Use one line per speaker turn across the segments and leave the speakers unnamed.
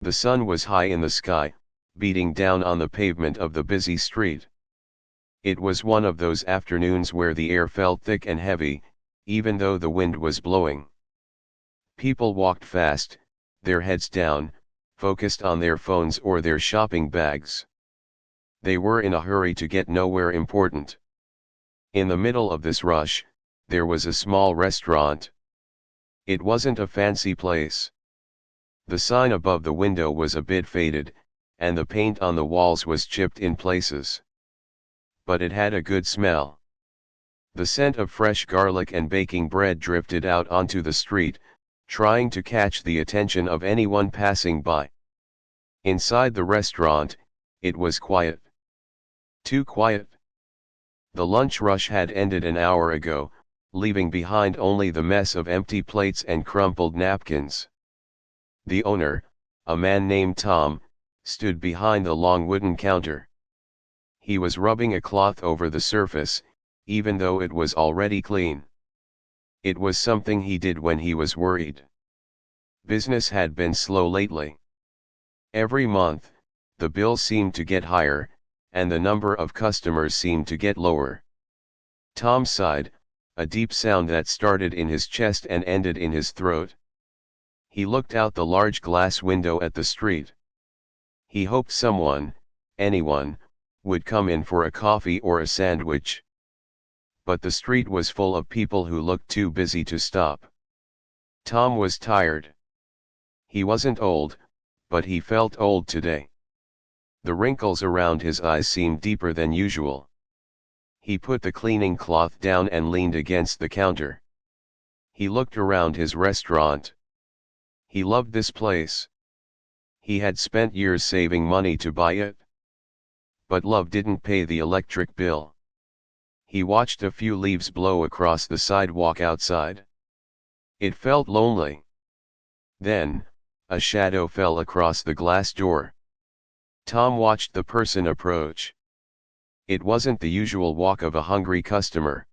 The sun was high in the sky, beating down on the pavement of the busy street. It was one of those afternoons where the air felt thick and heavy, even though the wind was blowing. People walked fast, their heads down, focused on their phones or their shopping bags. They were in a hurry to get nowhere important. In the middle of this rush, there was a small restaurant. It wasn't a fancy place. The sign above the window was a bit faded, and the paint on the walls was chipped in places. But it had a good smell. The scent of fresh garlic and baking bread drifted out onto the street, trying to catch the attention of anyone passing by. Inside the restaurant, it was quiet. Too quiet. The lunch rush had ended an hour ago, leaving behind only the mess of empty plates and crumpled napkins. The owner, a man named Tom, stood behind the long wooden counter. He was rubbing a cloth over the surface, even though it was already clean. It was something he did when he was worried. Business had been slow lately. Every month, the bills seemed to get higher, and the number of customers seemed to get lower. Tom sighed, a deep sound that started in his chest and ended in his throat. He looked out the large glass window at the street. He hoped someone, anyone, would come in for a coffee or a sandwich. But the street was full of people who looked too busy to stop. Tom was tired. He wasn't old, but he felt old today. The wrinkles around his eyes seemed deeper than usual. He put the cleaning cloth down and leaned against the counter. He looked around his restaurant. He loved this place. He had spent years saving money to buy it. But love didn't pay the electric bill. He watched a few leaves blow across the sidewalk outside. It felt lonely. Then, a shadow fell across the glass door. Tom watched the person approach. It wasn't the usual walk of a hungry customer.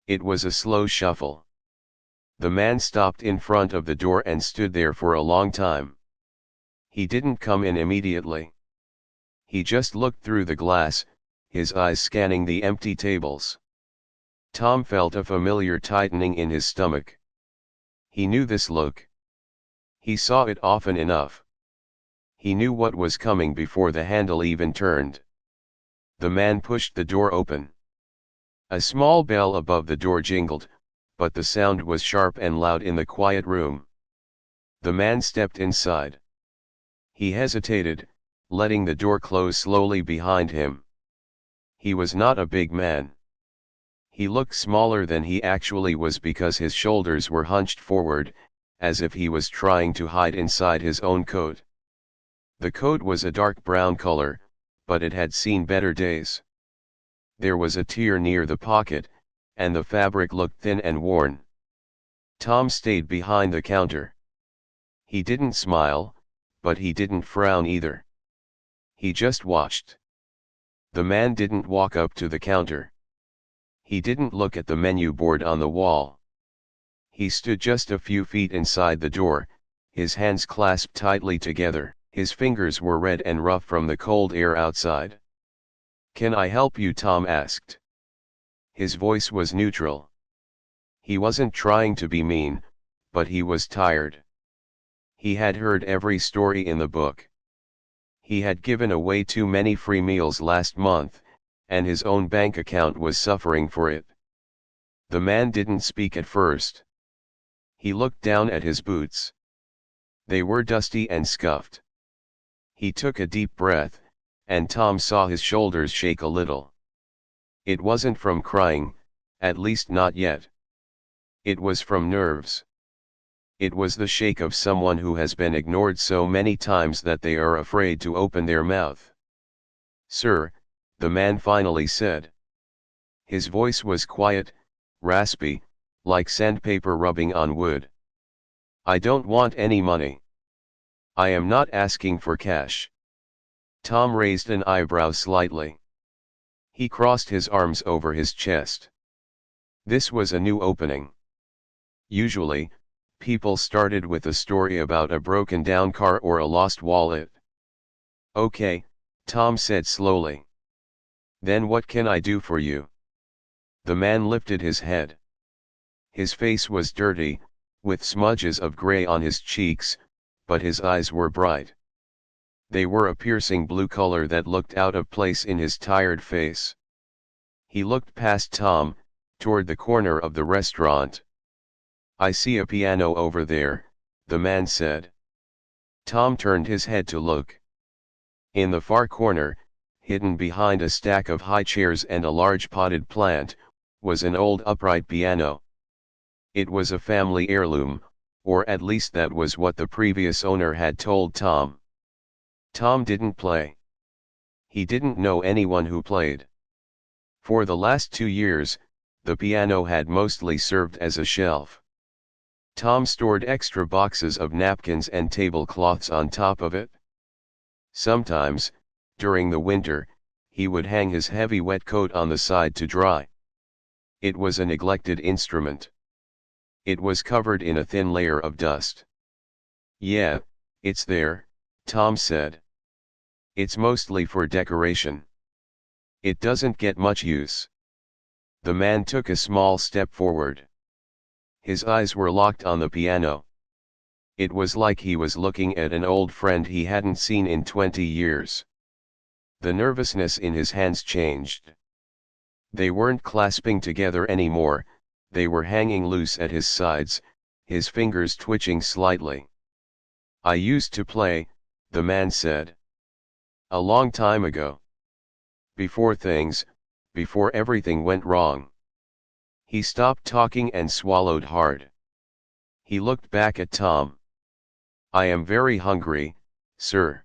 It was a slow shuffle. The man stopped in front of the door and stood there for a long time. He didn't come in immediately. He just looked through the glass, his eyes scanning the empty tables. Tom felt a familiar tightening in his stomach. He knew this look. He saw it often enough. He knew what was coming before the handle even turned. The man pushed the door open. A small bell above the door jingled, but the sound was sharp and loud in the quiet room. The man stepped inside. He hesitated, letting the door close slowly behind him. He was not a big man. He looked smaller than he actually was because his shoulders were hunched forward, as if he was trying to hide inside his own coat. The coat was a dark brown color, but it had seen better days. There was a tear near the pocket, and the fabric looked thin and worn. Tom stayed behind the counter. He didn't smile, but he didn't frown either. He just watched. The man didn't walk up to the counter. He didn't look at the menu board on the wall. He stood just a few feet inside the door, his hands clasped tightly together. His fingers were red and rough from the cold air outside. "Can I help you?" Tom asked. His voice was neutral. He wasn't trying to be mean, but he was tired. He had heard every story in the book. He had given away too many free meals last month, and his own bank account was suffering for it. The man didn't speak at first. He looked down at his boots. They were dusty and scuffed. He took a deep breath, and Tom saw his shoulders shake a little. It wasn't from crying, at least not yet. It was from nerves. It was the shake of someone who has been ignored so many times that they are afraid to open their mouth. "Sir," the man finally said. His voice was quiet, raspy, like sandpaper rubbing on wood. "I don't want any money. I am not asking for cash." Tom raised an eyebrow slightly. He crossed his arms over his chest. This was a new opening. Usually, People started with a story about a broken down car or a lost wallet. "Okay," Tom said slowly. "Then what can I do for you?" The man lifted his head. His face was dirty, with smudges of gray on his cheeks, but his eyes were bright. They were a piercing blue color that looked out of place in his tired face. He looked past Tom, toward the corner of the restaurant. "I see a piano over there," the man said. Tom turned his head to look. In the far corner, hidden behind a stack of high chairs and a large potted plant, was an old upright piano. It was a family heirloom, or at least that was what the previous owner had told Tom. Tom didn't play. He didn't know anyone who played. For the last 2 years, the piano had mostly served as a shelf. Tom stored extra boxes of napkins and tablecloths on top of it. Sometimes, during the winter, he would hang his heavy wet coat on the side to dry. It was a neglected instrument. It was covered in a thin layer of dust. "Yeah, it's there," Tom said. "It's mostly for decoration. It doesn't get much use." The man took a small step forward. His eyes were locked on the piano. It was like he was looking at an old friend he hadn't seen in 20 years. The nervousness in his hands changed. They weren't clasping together anymore, they were hanging loose at his sides, his fingers twitching slightly. "I used to play," the man said. "A long time ago. Before everything went wrong." He stopped talking and swallowed hard. He looked back at Tom. "I am very hungry, sir.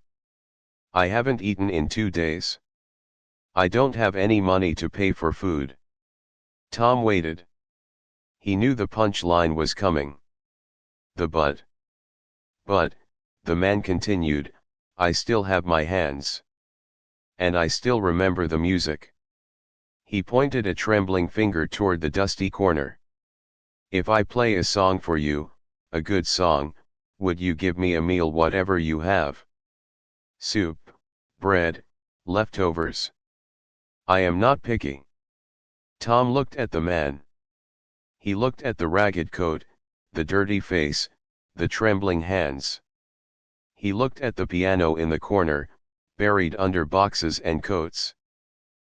I haven't eaten in 2 days. I don't have any money to pay for food." Tom waited. He knew the punch line was coming. The but, the man continued, "I still have my hands. And I still remember the music." He pointed a trembling finger toward the dusty corner. "If I play a song for you, a good song, would you give me a meal, whatever you have? Soup, bread, leftovers. I am not picky." Tom looked at the man. He looked at the ragged coat, the dirty face, the trembling hands. He looked at the piano in the corner, buried under boxes and coats.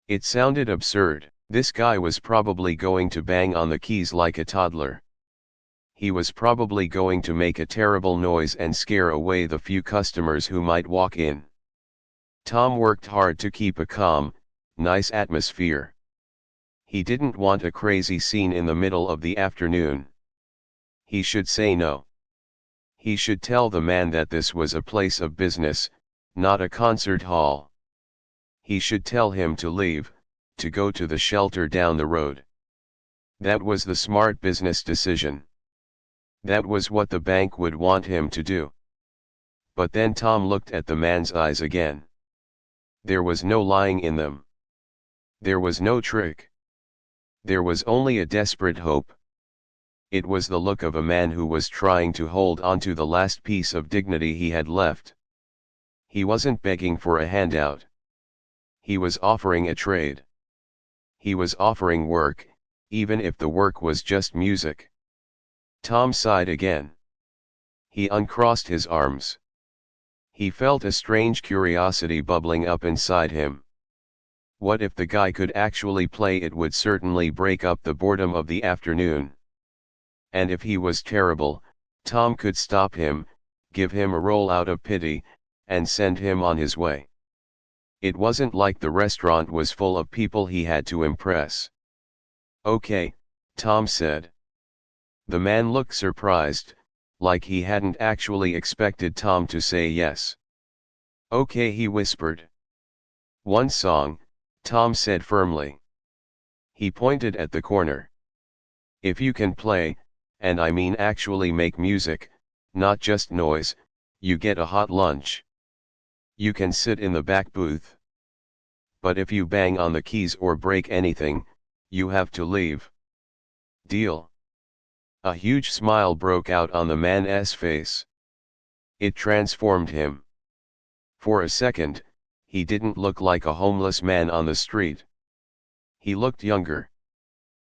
It sounded absurd. This guy was probably going to bang on the keys like a toddler. He was probably going to make a terrible noise and scare away the few customers who might walk in. Tom worked hard to keep a calm, nice atmosphere. He didn't want a crazy scene in the middle of the afternoon. He should say no. He should tell the man that this was a place of business, not a concert hall. He should tell him to leave, to go to the shelter down the road. That was the smart business decision. That was what the bank would want him to do. But then Tom looked at the man's eyes again. There was no lying in them. There was no trick. There was only a desperate hope. It was the look of a man who was trying to hold onto the last piece of dignity he had left. He wasn't begging for a handout. He was offering a trade. He was offering work, even if the work was just music. Tom sighed again. He uncrossed his arms. He felt a strange curiosity bubbling up inside him. What if the guy could actually play? It would certainly break up the boredom of the afternoon. And if he was terrible, Tom could stop him, give him a roll out of pity, and send him on his way. It wasn't like the restaurant was full of people he had to impress. "Okay," Tom said. The man looked surprised, like he hadn't actually expected Tom to say yes. "Okay," he whispered. "One song," Tom said firmly. He pointed at the corner. "If you can play, and I mean actually make music, not just noise, you get a hot lunch. You can sit in the back booth. But if you bang on the keys or break anything, you have to leave. Deal?" A huge smile broke out on the man's face. It transformed him. For a second, he didn't look like a homeless man on the street. He looked younger.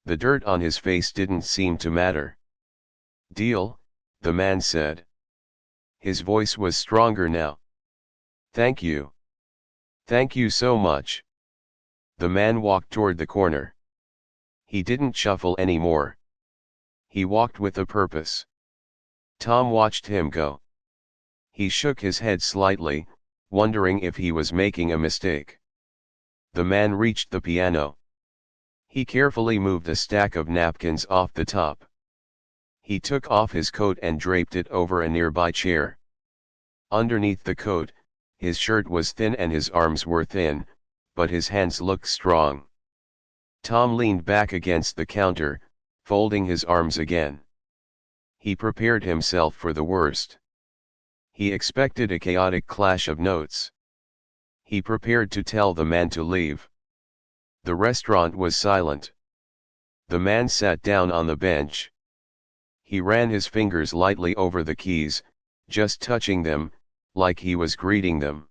The dirt on his face didn't seem to matter. "Deal," the man said. His voice was stronger now. "Thank you. Thank you so much." The man walked toward the corner. He didn't shuffle anymore. He walked with a purpose. Tom watched him go. He shook his head slightly, wondering if he was making a mistake. The man reached the piano. He carefully moved a stack of napkins off the top. He took off his coat and draped it over a nearby chair. Underneath the coat, his shirt was thin and his arms were thin, but his hands looked strong. Tom leaned back against the counter, folding his arms again. He prepared himself for the worst. He expected a chaotic clash of notes. He prepared to tell the man to leave. The restaurant was silent. The man sat down on the bench. He ran his fingers lightly over the keys, just touching them, like he was greeting them.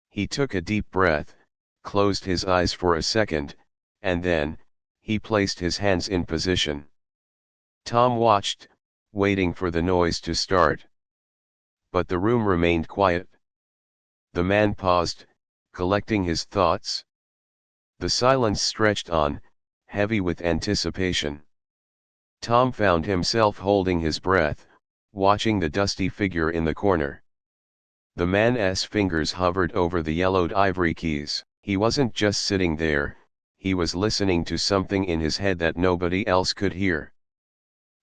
He took a deep breath, closed his eyes for a second, and then, he placed his hands in position. Tom watched, waiting for the noise to start. But the room remained quiet. The man paused, collecting his thoughts. The silence stretched on, heavy with anticipation. Tom found himself holding his breath, watching the dusty figure in the corner. The man's fingers hovered over the yellowed ivory keys. He wasn't just sitting there, he was listening to something in his head that nobody else could hear.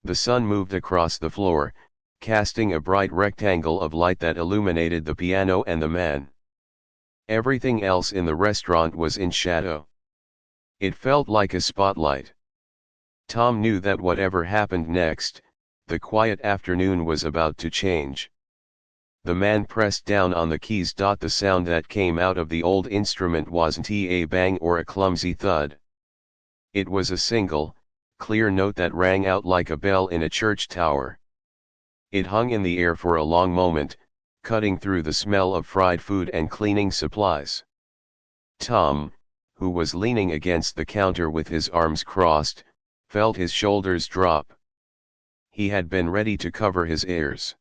The sun moved across the floor, casting a bright rectangle of light that illuminated the piano and the man. Everything else in the restaurant was in shadow. It felt like a spotlight. Tom knew that whatever happened next, the quiet afternoon was about to change. The man pressed down on the keys. The sound that came out of the old instrument wasn't a bang or a clumsy thud. It was a single, clear note that rang out like a bell in a church tower. It hung in the air for a long moment, cutting through the smell of fried food and cleaning supplies. Tom, who was leaning against the counter with his arms crossed, felt his shoulders drop. He had been ready to cover his ears.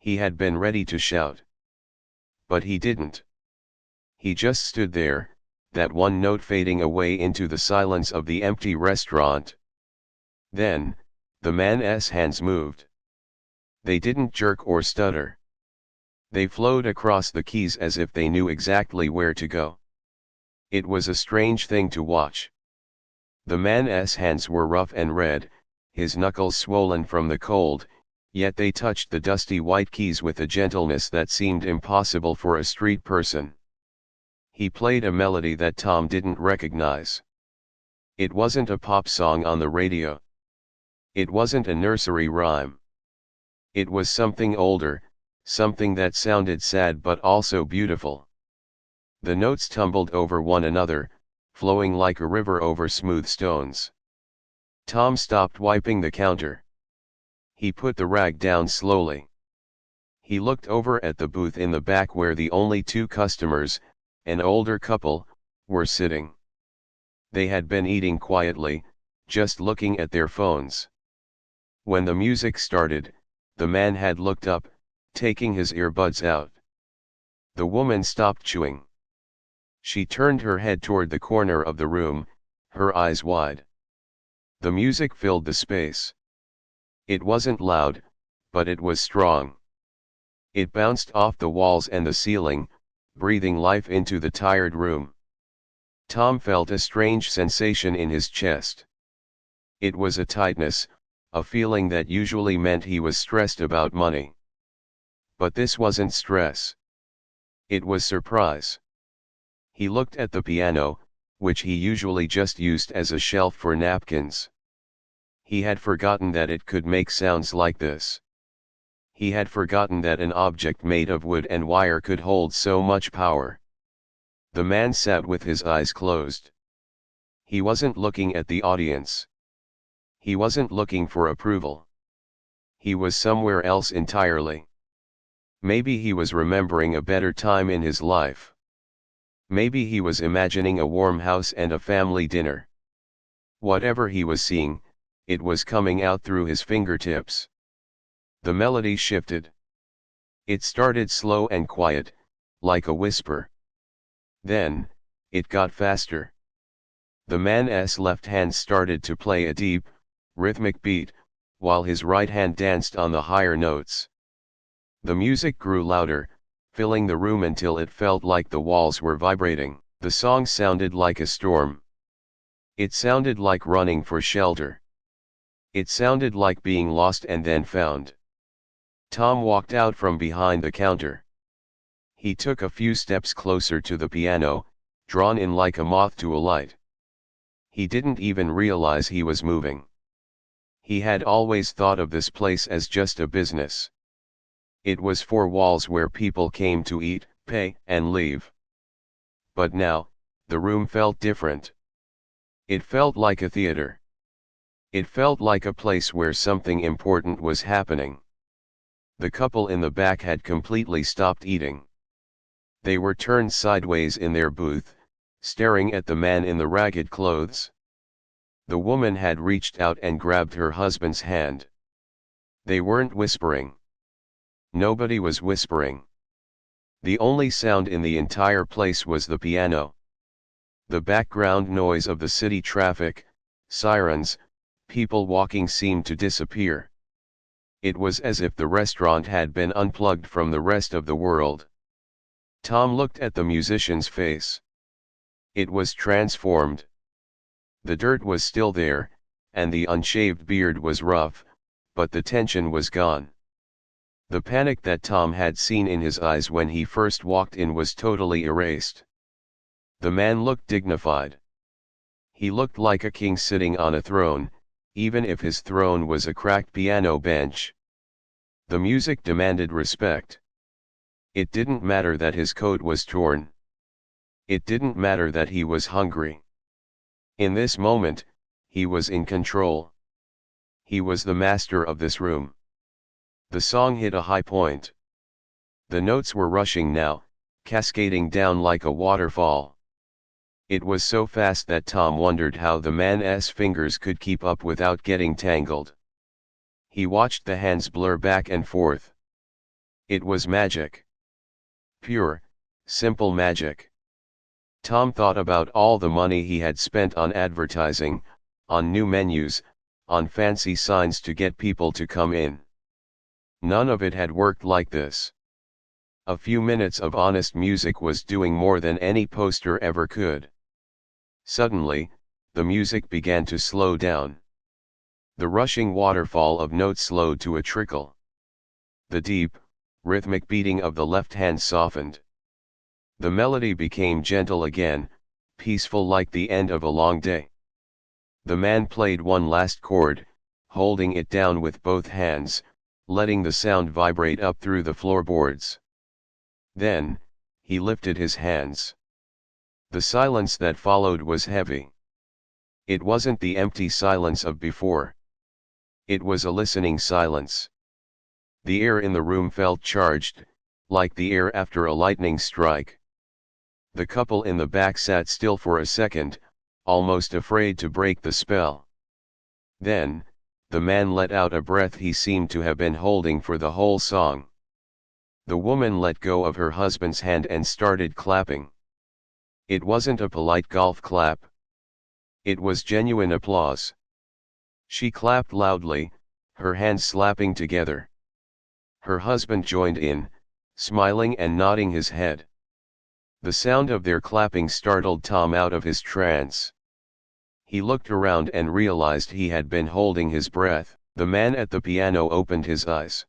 He had been ready to shout. But he didn't. He just stood there, that one note fading away into the silence of the empty restaurant. Then, the man's hands moved. They didn't jerk or stutter. They flowed across the keys as if they knew exactly where to go. It was a strange thing to watch. The man's hands were rough and red, his knuckles swollen from the cold, yet they touched the dusty white keys with a gentleness that seemed impossible for a street person. He played a melody that Tom didn't recognize. It wasn't a pop song on the radio. It wasn't a nursery rhyme. It was something older, something that sounded sad but also beautiful. The notes tumbled over one another, flowing like a river over smooth stones. Tom stopped wiping the counter. He put the rag down slowly. He looked over at the booth in the back where the only two customers, an older couple, were sitting. They had been eating quietly, just looking at their phones. When the music started, the man had looked up, taking his earbuds out. The woman stopped chewing. She turned her head toward the corner of the room, her eyes wide. The music filled the space. It wasn't loud, but it was strong. It bounced off the walls and the ceiling, breathing life into the tired room. Tom felt a strange sensation in his chest. It was a tightness, a feeling that usually meant he was stressed about money. But this wasn't stress. It was surprise. He looked at the piano, which he usually just used as a shelf for napkins. He had forgotten that it could make sounds like this. He had forgotten that an object made of wood and wire could hold so much power. The man sat with his eyes closed. He wasn't looking at the audience. He wasn't looking for approval. He was somewhere else entirely. Maybe he was remembering a better time in his life. Maybe he was imagining a warm house and a family dinner. Whatever he was seeing, it was coming out through his fingertips. The melody shifted. It started slow and quiet, like a whisper. Then, it got faster. The man's left hand started to play a deep, rhythmic beat, while his right hand danced on the higher notes. The music grew louder, filling the room until it felt like the walls were vibrating. The song sounded like a storm. It sounded like running for shelter. It sounded like being lost and then found. Tom walked out from behind the counter. He took a few steps closer to the piano, drawn in like a moth to a light. He didn't even realize he was moving. He had always thought of this place as just a business. It was four walls where people came to eat, pay, and leave. But now, the room felt different. It felt like a theater. It felt like a place where something important was happening. The couple in the back had completely stopped eating. They were turned sideways in their booth, staring at the man in the ragged clothes. The woman had reached out and grabbed her husband's hand. They weren't whispering. Nobody was whispering. The only sound in the entire place was the piano. The background noise of the city traffic, sirens, people walking seemed to disappear. It was as if the restaurant had been unplugged from the rest of the world. Tom looked at the musician's face. It was transformed. The dirt was still there, and the unshaved beard was rough, but the tension was gone. The panic that Tom had seen in his eyes when he first walked in was totally erased. The man looked dignified. He looked like a king sitting on a throne, even if his throne was a cracked piano bench. The music demanded respect. It didn't matter that his coat was torn. It didn't matter that he was hungry. In this moment, he was in control. He was the master of this room. The song hit a high point. The notes were rushing now, cascading down like a waterfall. It was so fast that Tom wondered how the man's fingers could keep up without getting tangled. He watched the hands blur back and forth. It was magic. Pure, simple magic. Tom thought about all the money he had spent on advertising, on new menus, on fancy signs to get people to come in. None of it had worked like this. A few minutes of honest music was doing more than any poster ever could. Suddenly, the music began to slow down. The rushing waterfall of notes slowed to a trickle. The deep, rhythmic beating of the left hand softened. The melody became gentle again, peaceful like the end of a long day. The man played one last chord, holding it down with both hands, letting the sound vibrate up through the floorboards. Then, he lifted his hands. The silence that followed was heavy. It wasn't the empty silence of before. It was a listening silence. The air in the room felt charged, like the air after a lightning strike. The couple in the back sat still for a second, almost afraid to break the spell. Then, the man let out a breath he seemed to have been holding for the whole song. The woman let go of her husband's hand and started clapping. It wasn't a polite golf clap. It was genuine applause. She clapped loudly, her hands slapping together. Her husband joined in, smiling and nodding his head. The sound of their clapping startled Tom out of his trance. He looked around and realized he had been holding his breath. The man at the piano opened his eyes.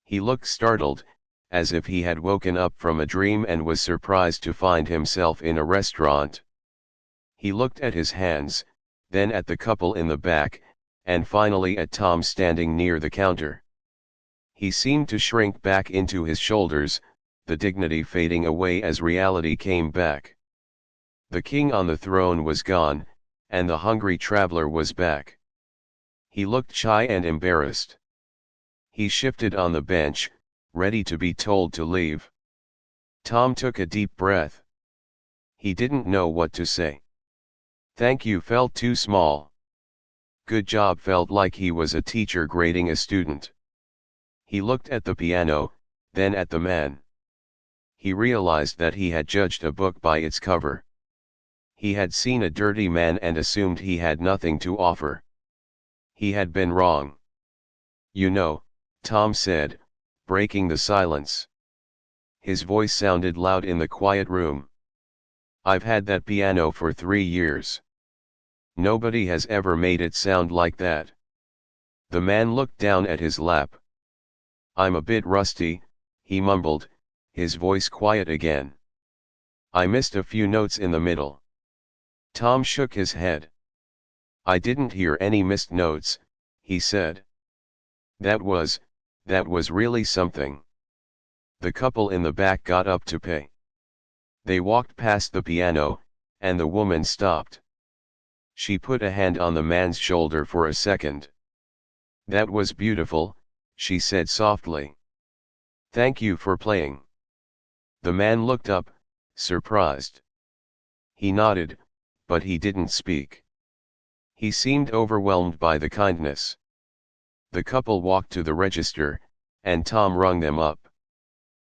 He looked startled, as if he had woken up from a dream and was surprised to find himself in a restaurant. He looked at his hands, then at the couple in the back, and finally at Tom standing near the counter. He seemed to shrink back into his shoulders, the dignity fading away as reality came back. The king on the throne was gone, and the hungry traveler was back. He looked shy and embarrassed. He shifted on the bench, ready to be told to leave. Tom took a deep breath. He didn't know what to say. Thank you felt too small. Good job felt like he was a teacher grading a student. He looked at the piano, then at the man. He realized that he had judged a book by its cover. He had seen a dirty man and assumed he had nothing to offer. He had been wrong. You know, Tom said, breaking the silence. His voice sounded loud in the quiet room. I've had that piano for 3 years. Nobody has ever made it sound like that. The man looked down at his lap. I'm a bit rusty, he mumbled, his voice quiet again. I missed a few notes in the middle. Tom shook his head. I didn't hear any missed notes, he said. That was really something. The couple in the back got up to pay. They walked past the piano, and the woman stopped. She put a hand on the man's shoulder for a second. That was beautiful, she said softly. Thank you for playing. The man looked up, surprised. He nodded, but he didn't speak. He seemed overwhelmed by the kindness. The couple walked to the register, and Tom rung them up.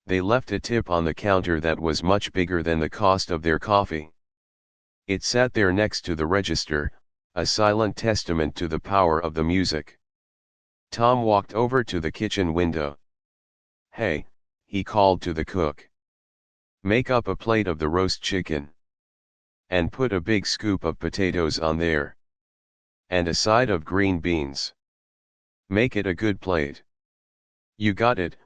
They left a tip on the counter that was much bigger than the cost of their coffee. It sat there next to the register, a silent testament to the power of the music. Tom walked over to the kitchen window. Hey, he called to the cook. Make up a plate of the roast chicken. And put a big scoop of potatoes on there. And a side of green beans. Make it a good plate. You got it,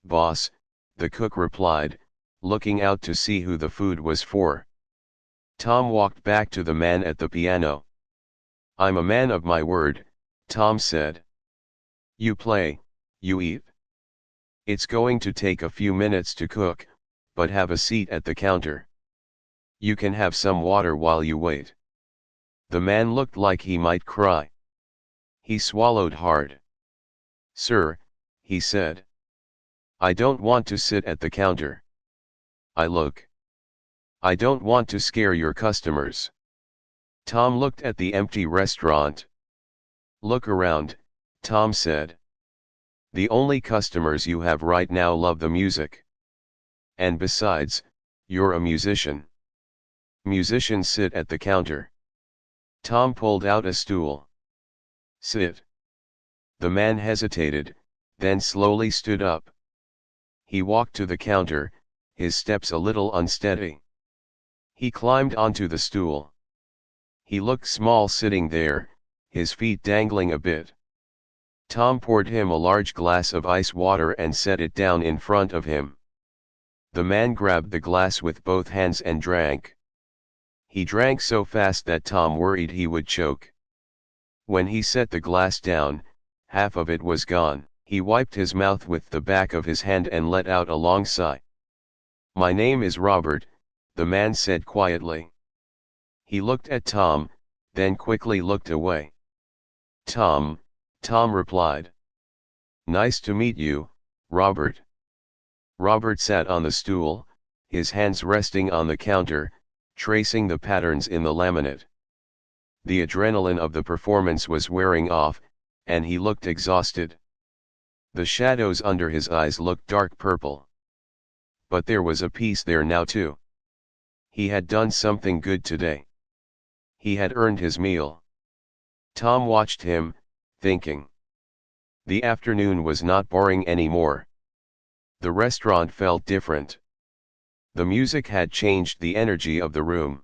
boss, the cook replied, looking out to see who the food was for. Tom walked back to the man at the piano. I'm a man of my word, Tom said. You play, you eat. It's going to take a few minutes to cook, but have a seat at the counter. You can have some water while you wait. The man looked like he might cry. He swallowed hard. Sir, he said. I don't want to sit at the counter. I don't want to scare your customers. Tom looked at the empty restaurant. Look around, Tom said. The only customers you have right now love the music. And besides, you're a musician. Musicians sit at the counter. Tom pulled out a stool. Sit. The man hesitated, then slowly stood up. He walked to the counter, his steps a little unsteady. He climbed onto the stool. He looked small sitting there, his feet dangling a bit. Tom poured him a large glass of ice water and set it down in front of him. The man grabbed the glass with both hands and drank. He drank so fast that Tom worried he would choke. When he set the glass down, half of it was gone. He wiped his mouth with the back of his hand and let out a long sigh. My name is Robert, the man said quietly. He looked at Tom, then quickly looked away. Tom replied. Nice to meet you, Robert. Robert sat on the stool, his hands resting on the counter, tracing the patterns in the laminate. The adrenaline of the performance was wearing off, and he looked exhausted. The shadows under his eyes looked dark purple. But there was a peace there now too. He had done something good today. He had earned his meal. Tom watched him, thinking. The afternoon was not boring anymore. The restaurant felt different. The music had changed the energy of the room.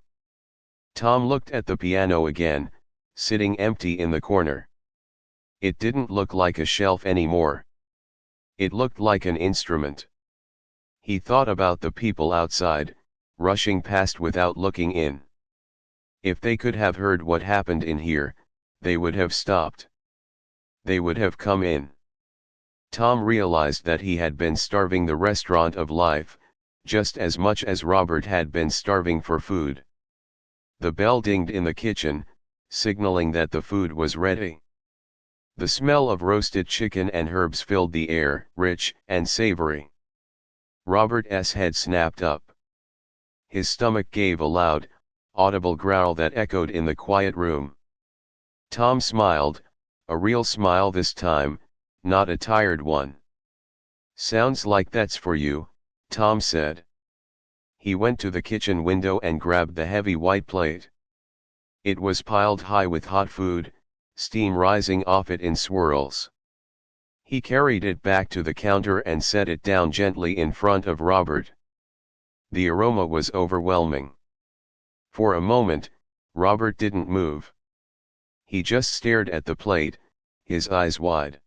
Tom looked at the piano again, sitting empty in the corner. It didn't look like a shelf anymore. It looked like an instrument. He thought about the people outside, rushing past without looking in. If they could have heard what happened in here, they would have stopped. They would have come in. Tom realized that he had been starving the restaurant of life, just as much as Robert had been starving for food. The bell dinged in the kitchen, signaling that the food was ready. The smell of roasted chicken and herbs filled the air, rich and savory. Robert's head snapped up. His stomach gave a loud, audible growl that echoed in the quiet room. Tom smiled, a real smile this time, not a tired one. "Sounds like that's for you," Tom said. He went to the kitchen window and grabbed the heavy white plate. It was piled high with hot food, steam rising off it in swirls. He carried it back to the counter and set it down gently in front of Robert. The aroma was overwhelming. For a moment, Robert didn't move. He just stared at the plate, his eyes wide.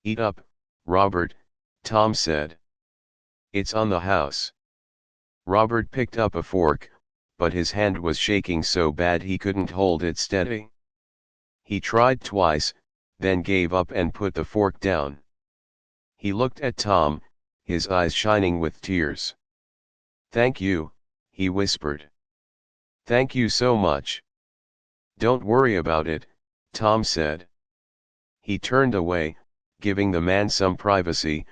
"Eat up, Robert," Tom said. "It's on the house." Robert picked up a fork, but his hand was shaking so bad he couldn't hold it steady. He tried twice, then gave up and put the fork down. He looked at Tom, his eyes shining with tears. "Thank you," he whispered. "Thank you so much." "Don't worry about it," Tom said. He turned away, giving the man some privacy,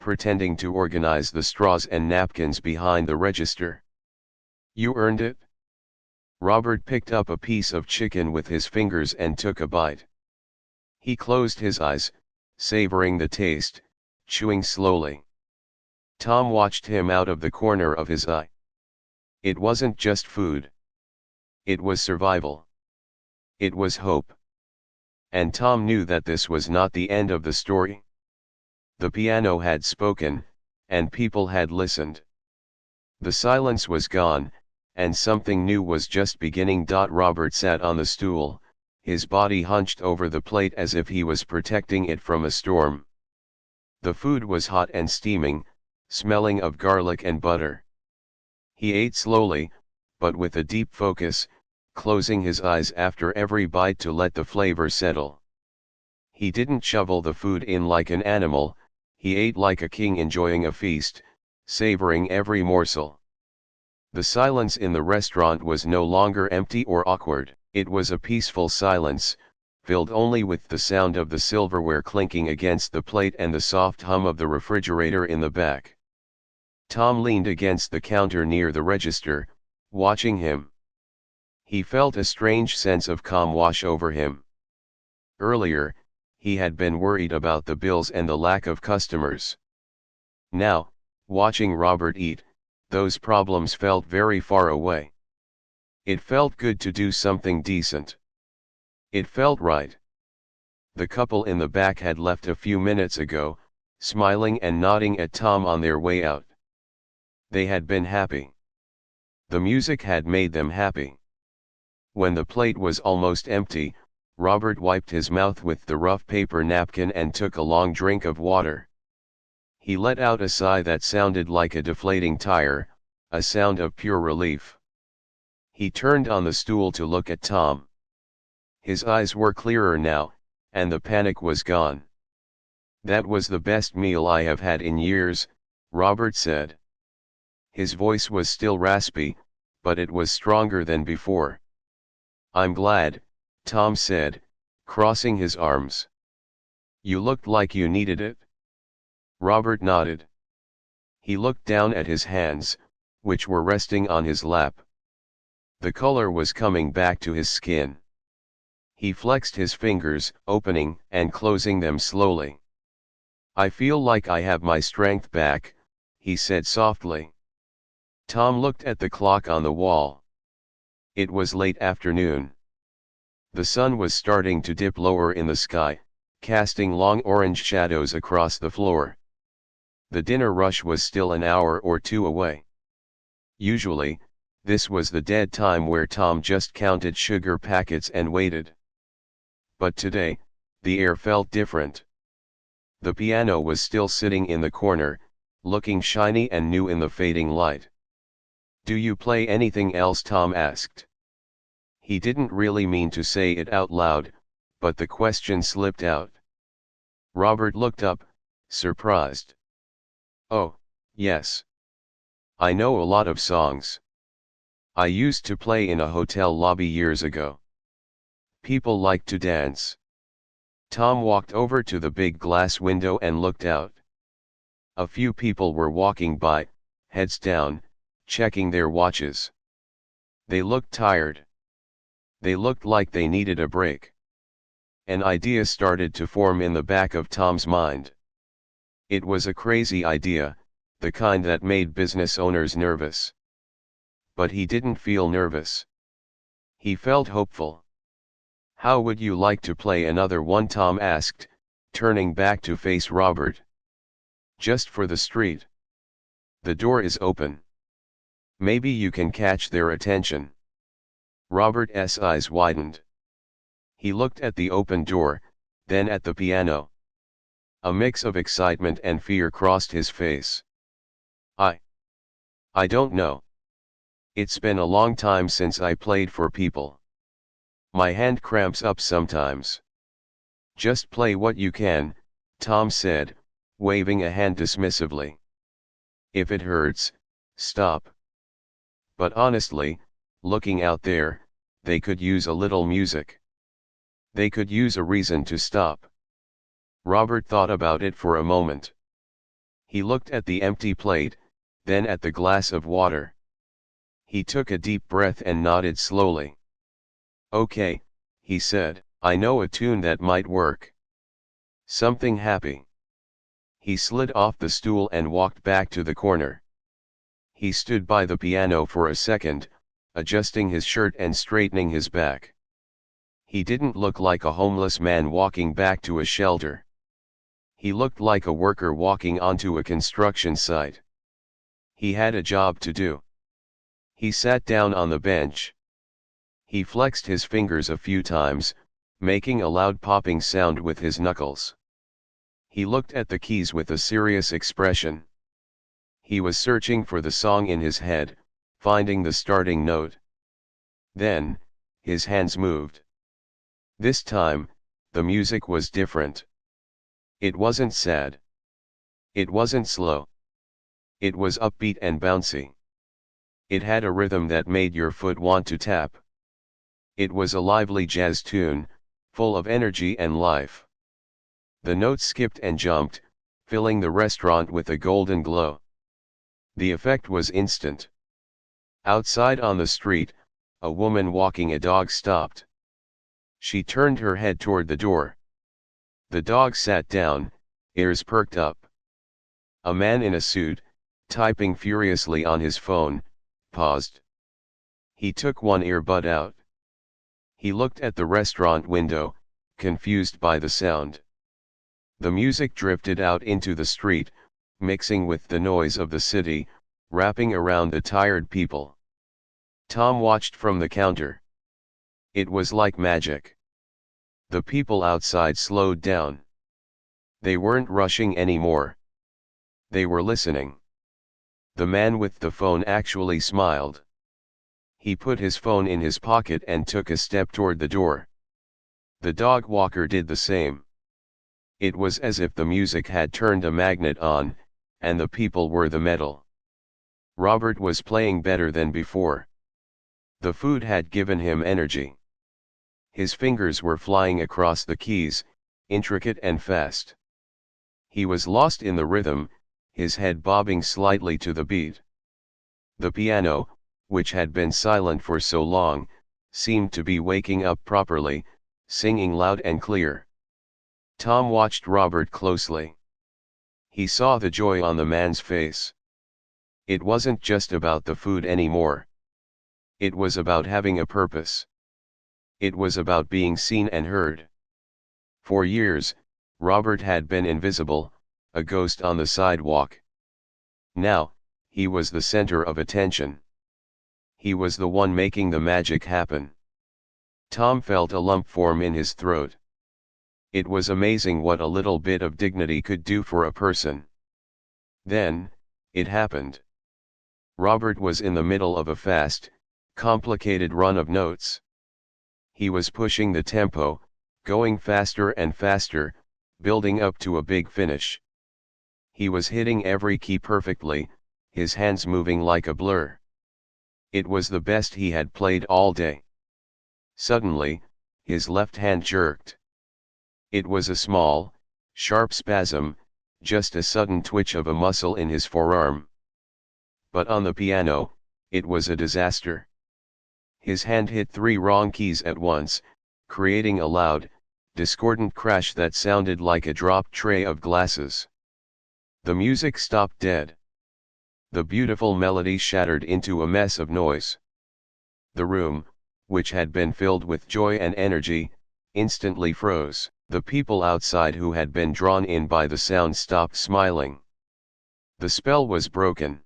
pretending to organize the straws and napkins behind the register. "You earned it." Robert picked up a piece of chicken with his fingers and took a bite. He closed his eyes, savoring the taste, chewing slowly. Tom watched him out of the corner of his eye. It wasn't just food. It was survival. It was hope. And Tom knew that this was not the end of the story. The piano had spoken, and people had listened. The silence was gone, and something new was just beginning. Robert sat on the stool, his body hunched over the plate as if he was protecting it from a storm. The food was hot and steaming, smelling of garlic and butter. He ate slowly, but with a deep focus, closing his eyes after every bite to let the flavor settle. He didn't shovel the food in like an animal, he ate like a king enjoying a feast, savoring every morsel. The silence in the restaurant was no longer empty or awkward, it was a peaceful silence, filled only with the sound of the silverware clinking against the plate and the soft hum of the refrigerator in the back. Tom leaned against the counter near the register, watching him. He felt a strange sense of calm wash over him. Earlier, he had been worried about the bills and the lack of customers. Now, watching Robert eat, those problems felt very far away. It felt good to do something decent. It felt right. The couple in the back had left a few minutes ago, smiling and nodding at Tom on their way out. They had been happy. The music had made them happy. When the plate was almost empty, Robert wiped his mouth with the rough paper napkin and took a long drink of water. He let out a sigh that sounded like a deflating tire, a sound of pure relief. He turned on the stool to look at Tom. His eyes were clearer now, and the panic was gone. "That was the best meal I have had in years," Robert said. His voice was still raspy, but it was stronger than before. "I'm glad," Tom said, crossing his arms. "You looked like you needed it." Robert nodded. He looked down at his hands, which were resting on his lap. The color was coming back to his skin. He flexed his fingers, opening and closing them slowly. "I feel like I have my strength back," he said softly. Tom looked at the clock on the wall. It was late afternoon. The sun was starting to dip lower in the sky, casting long orange shadows across the floor. The dinner rush was still an hour or two away. Usually, this was the dead time where Tom just counted sugar packets and waited. But today, the air felt different. The piano was still sitting in the corner, looking shiny and new in the fading light. "Do you play anything else?" Tom asked. He didn't really mean to say it out loud, but the question slipped out. Robert looked up, surprised. "Oh, yes. I know a lot of songs. I used to play in a hotel lobby years ago. People like to dance." Tom walked over to the big glass window and looked out. A few people were walking by, heads down, checking their watches. They looked tired. They looked like they needed a break. An idea started to form in the back of Tom's mind. It was a crazy idea, the kind that made business owners nervous. But he didn't feel nervous. He felt hopeful. "How would you like to play another one?" Tom asked, turning back to face Robert. "Just for the street. The door is open. Maybe you can catch their attention." Robert's eyes widened. He looked at the open door, then at the piano. A mix of excitement and fear crossed his face. I don't know. It's been a long time since I played for people. My hand cramps up sometimes." "Just play what you can," Tom said, waving a hand dismissively. "If it hurts, stop." But honestly, looking out there, they could use a little music. They could use a reason to stop. Robert thought about it for a moment. He looked at the empty plate, then at the glass of water. He took a deep breath and nodded slowly. "Okay," he said, "I know a tune that might work. Something happy." He slid off the stool and walked back to the corner. He stood by the piano for a second, adjusting his shirt and straightening his back. He didn't look like a homeless man walking back to a shelter. He looked like a worker walking onto a construction site. He had a job to do. He sat down on the bench. He flexed his fingers a few times, making a loud popping sound with his knuckles. He looked at the keys with a serious expression. He was searching for the song in his head, finding the starting note. Then, his hands moved. This time, the music was different. It wasn't sad. It wasn't slow. It was upbeat and bouncy. It had a rhythm that made your foot want to tap. It was a lively jazz tune, full of energy and life. The notes skipped and jumped, filling the restaurant with a golden glow. The effect was instant. Outside on the street, a woman walking a dog stopped. She turned her head toward the door. The dog sat down, ears perked up. A man in a suit, typing furiously on his phone, paused. He took one earbud out. He looked at the restaurant window, confused by the sound. The music drifted out into the street, mixing with the noise of the city, wrapping around the tired people. Tom watched from the counter. It was like magic. The people outside slowed down. They weren't rushing anymore. They were listening. The man with the phone actually smiled. He put his phone in his pocket and took a step toward the door. The dog walker did the same. It was as if the music had turned a magnet on, and the people were the metal. Robert was playing better than before. The food had given him energy. His fingers were flying across the keys, intricate and fast. He was lost in the rhythm, his head bobbing slightly to the beat. The piano, which had been silent for so long, seemed to be waking up properly, singing loud and clear. Tom watched Robert closely. He saw the joy on the man's face. It wasn't just about the food anymore. It was about having a purpose. It was about being seen and heard. For years, Robert had been invisible, a ghost on the sidewalk. Now, he was the center of attention. He was the one making the magic happen. Tom felt a lump form in his throat. It was amazing what a little bit of dignity could do for a person. Then, it happened. Robert was in the middle of a fast, complicated run of notes. He was pushing the tempo, going faster and faster, building up to a big finish. He was hitting every key perfectly, his hands moving like a blur. It was the best he had played all day. Suddenly, his left hand jerked. It was a small, sharp spasm, just a sudden twitch of a muscle in his forearm. But on the piano, it was a disaster. His hand hit 3 wrong keys at once, creating a loud, discordant crash that sounded like a dropped tray of glasses. The music stopped dead. The beautiful melody shattered into a mess of noise. The room, which had been filled with joy and energy, instantly froze. The people outside who had been drawn in by the sound stopped smiling. The spell was broken.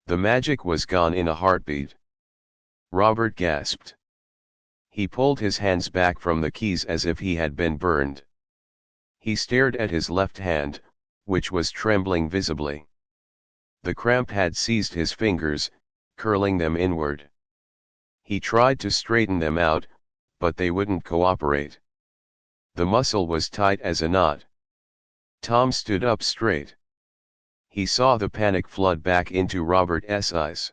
The magic was gone in a heartbeat. Robert gasped. He pulled his hands back from the keys as if he had been burned. He stared at his left hand, which was trembling visibly. The cramp had seized his fingers, curling them inward. He tried to straighten them out, but they wouldn't cooperate. The muscle was tight as a knot. Tom stood up straight. He saw the panic flood back into Robert's eyes.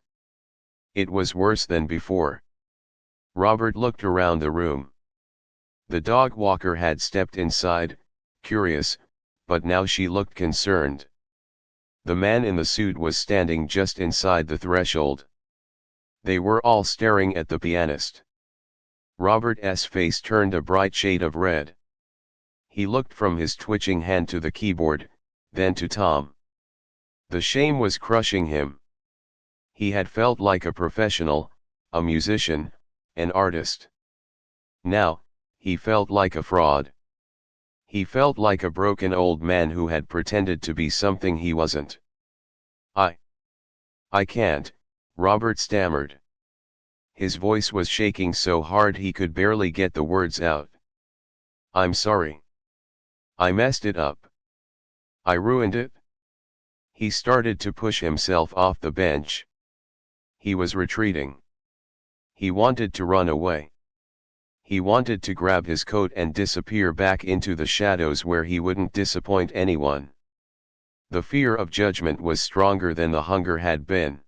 It was worse than before. Robert looked around the room. The dog walker had stepped inside, curious, but now she looked concerned. The man in the suit was standing just inside the threshold. They were all staring at the pianist. Robert's face turned a bright shade of red. He looked from his twitching hand to the keyboard, then to Tom. The shame was crushing him. He had felt like a professional, a musician, an artist. Now, he felt like a fraud. He felt like a broken old man who had pretended to be something he wasn't. I can't, Robert stammered. His voice was shaking so hard he could barely get the words out. I'm sorry. I messed it up. I ruined it. He started to push himself off the bench. He was retreating. He wanted to run away. He wanted to grab his coat and disappear back into the shadows where he wouldn't disappoint anyone. The fear of judgment was stronger than the hunger had been.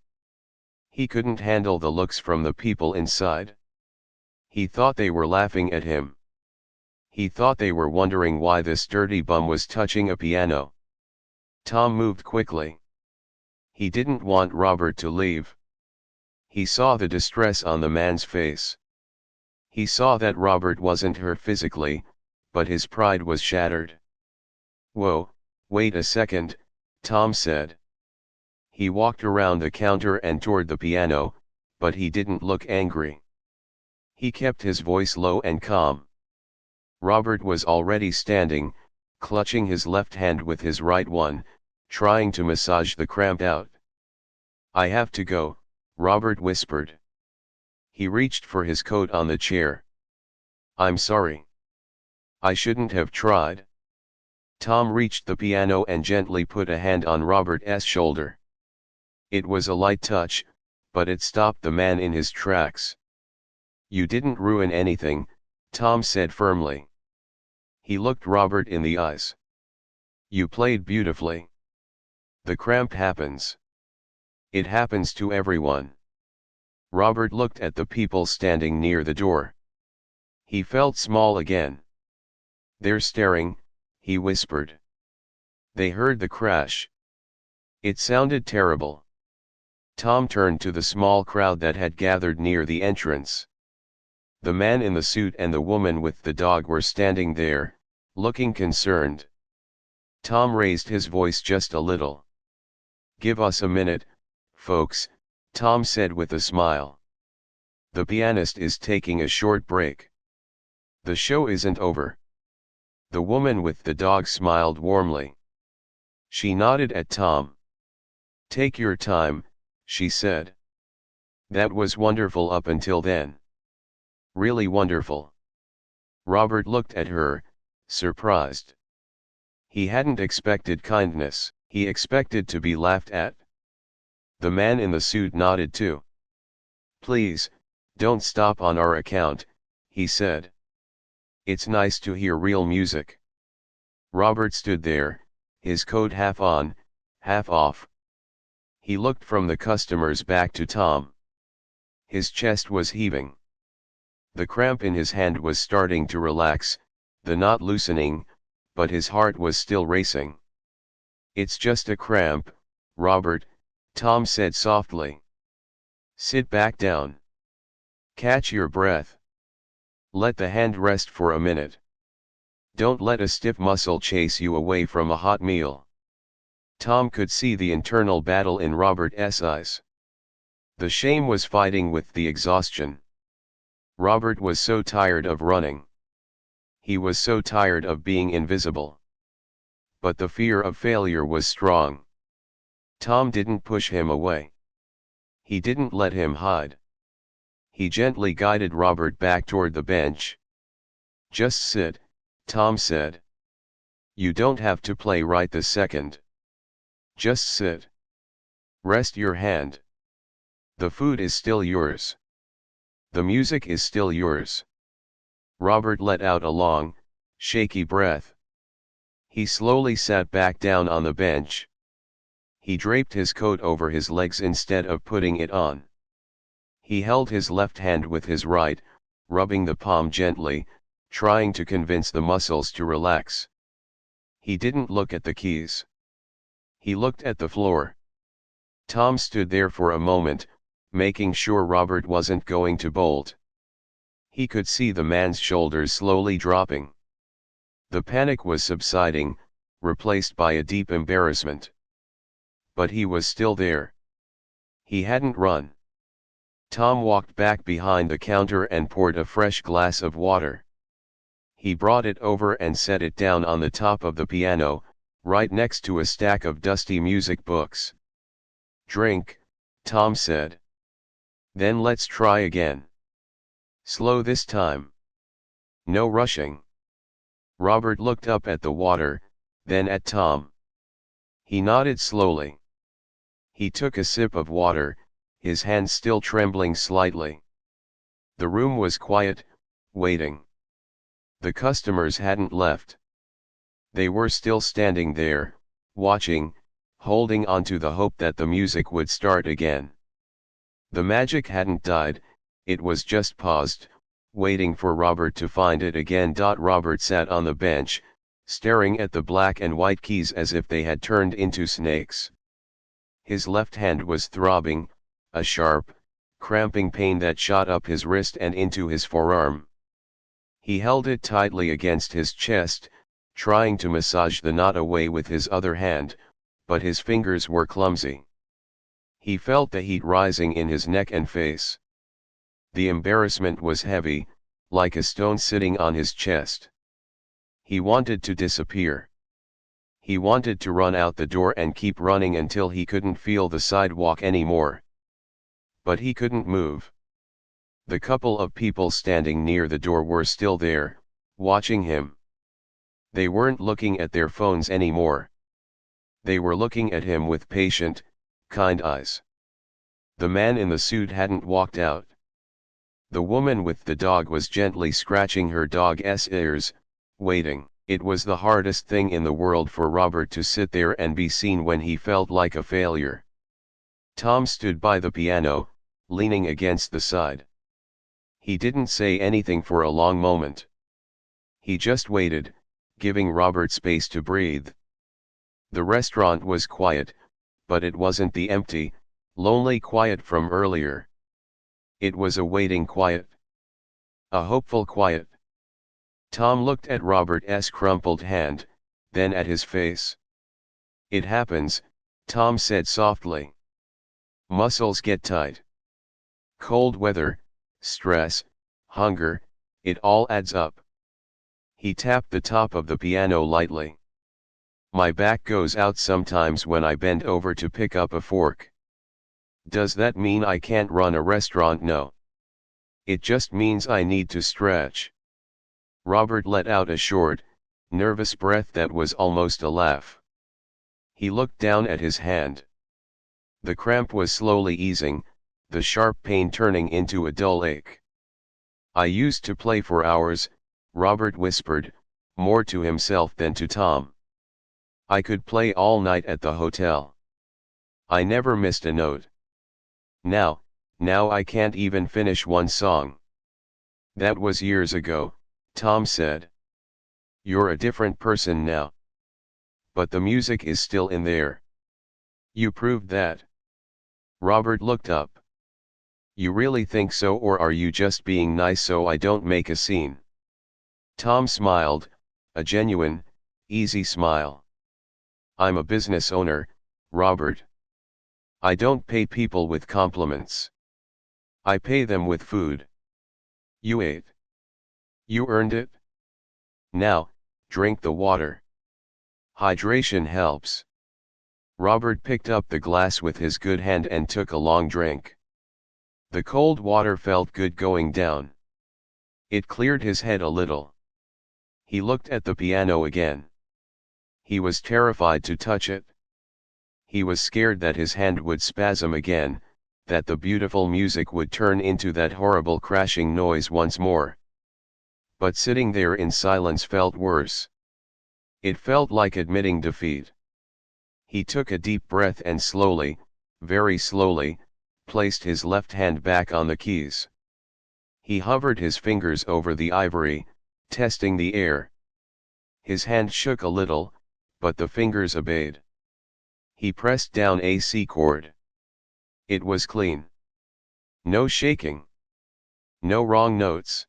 He couldn't handle the looks from the people inside. He thought they were laughing at him. He thought they were wondering why this dirty bum was touching a piano. Tom moved quickly. He didn't want Robert to leave. He saw the distress on the man's face. He saw that Robert wasn't hurt physically, but his pride was shattered. Whoa, wait a second, Tom said. He walked around the counter and toward the piano, but he didn't look angry. He kept his voice low and calm. Robert was already standing, clutching his left hand with his right one, trying to massage the cramp out. I have to go, Robert whispered. He reached for his coat on the chair. I'm sorry. I shouldn't have tried. Tom reached the piano and gently put a hand on Robert's shoulder. It was a light touch, but it stopped the man in his tracks. You didn't ruin anything, Tom said firmly. He looked Robert in the eyes. You played beautifully. The cramp happens. It happens to everyone. Robert looked at the people standing near the door. He felt small again. They're staring, he whispered. They heard the crash. It sounded terrible. Tom turned to the small crowd that had gathered near the entrance. The man in the suit and the woman with the dog were standing there, looking concerned. Tom raised his voice just a little. Give us a minute, folks, Tom said with a smile. The pianist is taking a short break. The show isn't over. The woman with the dog smiled warmly. She nodded at Tom. Take your time, she said. That was wonderful up until then. Really wonderful. Robert looked at her, surprised. He hadn't expected kindness, he expected to be laughed at. The man in the suit nodded too. Please, don't stop on our account, he said. It's nice to hear real music. Robert stood there, his coat half on, half off. He looked from the customers back to Tom. His chest was heaving. The cramp in his hand was starting to relax, the knot loosening, but his heart was still racing. "It's just a cramp, Robert," Tom said softly. "Sit back down. Catch your breath. Let the hand rest for a minute. Don't let a stiff muscle chase you away from a hot meal." Tom could see the internal battle in Robert's eyes. The shame was fighting with the exhaustion. Robert was so tired of running. He was so tired of being invisible. But the fear of failure was strong. Tom didn't push him away. He didn't let him hide. He gently guided Robert back toward the bench. "Just sit," Tom said. "You don't have to play right this second. Just sit. Rest your hand. The food is still yours. The music is still yours." Robert let out a long, shaky breath. He slowly sat back down on the bench. He draped his coat over his legs instead of putting it on. He held his left hand with his right, rubbing the palm gently, trying to convince the muscles to relax. He didn't look at the keys. He looked at the floor. Tom stood there for a moment, making sure Robert wasn't going to bolt. He could see the man's shoulders slowly dropping. The panic was subsiding, replaced by a deep embarrassment. But he was still there. He hadn't run. Tom walked back behind the counter and poured a fresh glass of water. He brought it over and set it down on the top of the piano, right next to a stack of dusty music books. "Drink," Tom said. "Then let's try again. Slow this time. No rushing." Robert looked up at the water, then at Tom. He nodded slowly. He took a sip of water, his hand still trembling slightly. The room was quiet, waiting. The customers hadn't left. They were still standing there, watching, holding on to the hope that the music would start again. The magic hadn't died, it was just paused, waiting for Robert to find it again. Robert sat on the bench, staring at the black and white keys as if they had turned into snakes. His left hand was throbbing, a sharp, cramping pain that shot up his wrist and into his forearm. He held it tightly against his chest, trying to massage the knot away with his other hand, but his fingers were clumsy. He felt the heat rising in his neck and face. The embarrassment was heavy, like a stone sitting on his chest. He wanted to disappear. He wanted to run out the door and keep running until he couldn't feel the sidewalk anymore. But he couldn't move. The couple of people standing near the door were still there, watching him. They weren't looking at their phones anymore. They were looking at him with patient, kind eyes. The man in the suit hadn't walked out. The woman with the dog was gently scratching her dog's ears, waiting. It was the hardest thing in the world for Robert to sit there and be seen when he felt like a failure. Tom stood by the piano, leaning against the side. He didn't say anything for a long moment. He just waited, giving Robert space to breathe. The restaurant was quiet, but it wasn't the empty, lonely quiet from earlier. It was a waiting quiet. A hopeful quiet. Tom looked at Robert's crumpled hand, then at his face. "It happens," Tom said softly. "Muscles get tight. Cold weather, stress, hunger, it all adds up." He tapped the top of the piano lightly. "My back goes out sometimes when I bend over to pick up a fork. Does that mean I can't run a restaurant? No. It just means I need to stretch." Robert let out a short, nervous breath that was almost a laugh. He looked down at his hand. The cramp was slowly easing, the sharp pain turning into a dull ache. "I used to play for hours," Robert whispered, more to himself than to Tom. "I could play all night at the hotel. I never missed a note. Now I can't even finish one song." "That was years ago," Tom said. You're a different person now. But the music is still in there. You proved that. Robert looked up. You really think so, or are you just being nice so I don't make a scene? Tom smiled, a genuine, easy smile. I'm a business owner, Robert. I don't pay people with compliments. I pay them with food. You ate. You earned it. Now, drink the water. Hydration helps. Robert picked up the glass with his good hand and took a long drink. The cold water felt good going down. It cleared his head a little. He looked at the piano again. He was terrified to touch it. He was scared that his hand would spasm again, that the beautiful music would turn into that horrible crashing noise once more. But sitting there in silence felt worse. It felt like admitting defeat. He took a deep breath and slowly, very slowly, placed his left hand back on the keys. He hovered his fingers over the ivory, testing the air. His hand shook a little, but the fingers obeyed. He pressed down a C chord. It was clean. No shaking. No wrong notes.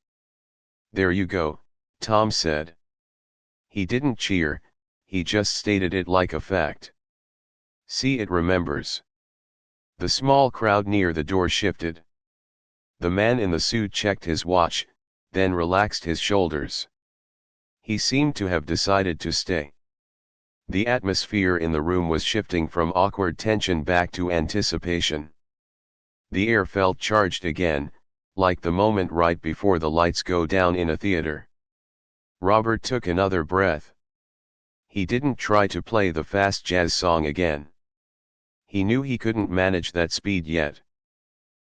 There you go, Tom said. He didn't cheer, he just stated it like a fact. See, it remembers. The small crowd near the door shifted. The man in the suit checked his watch, then relaxed his shoulders. He seemed to have decided to stay. The atmosphere in the room was shifting from awkward tension back to anticipation. The air felt charged again, like the moment right before the lights go down in a theater. Robert took another breath. He didn't try to play the fast jazz song again. He knew he couldn't manage that speed yet.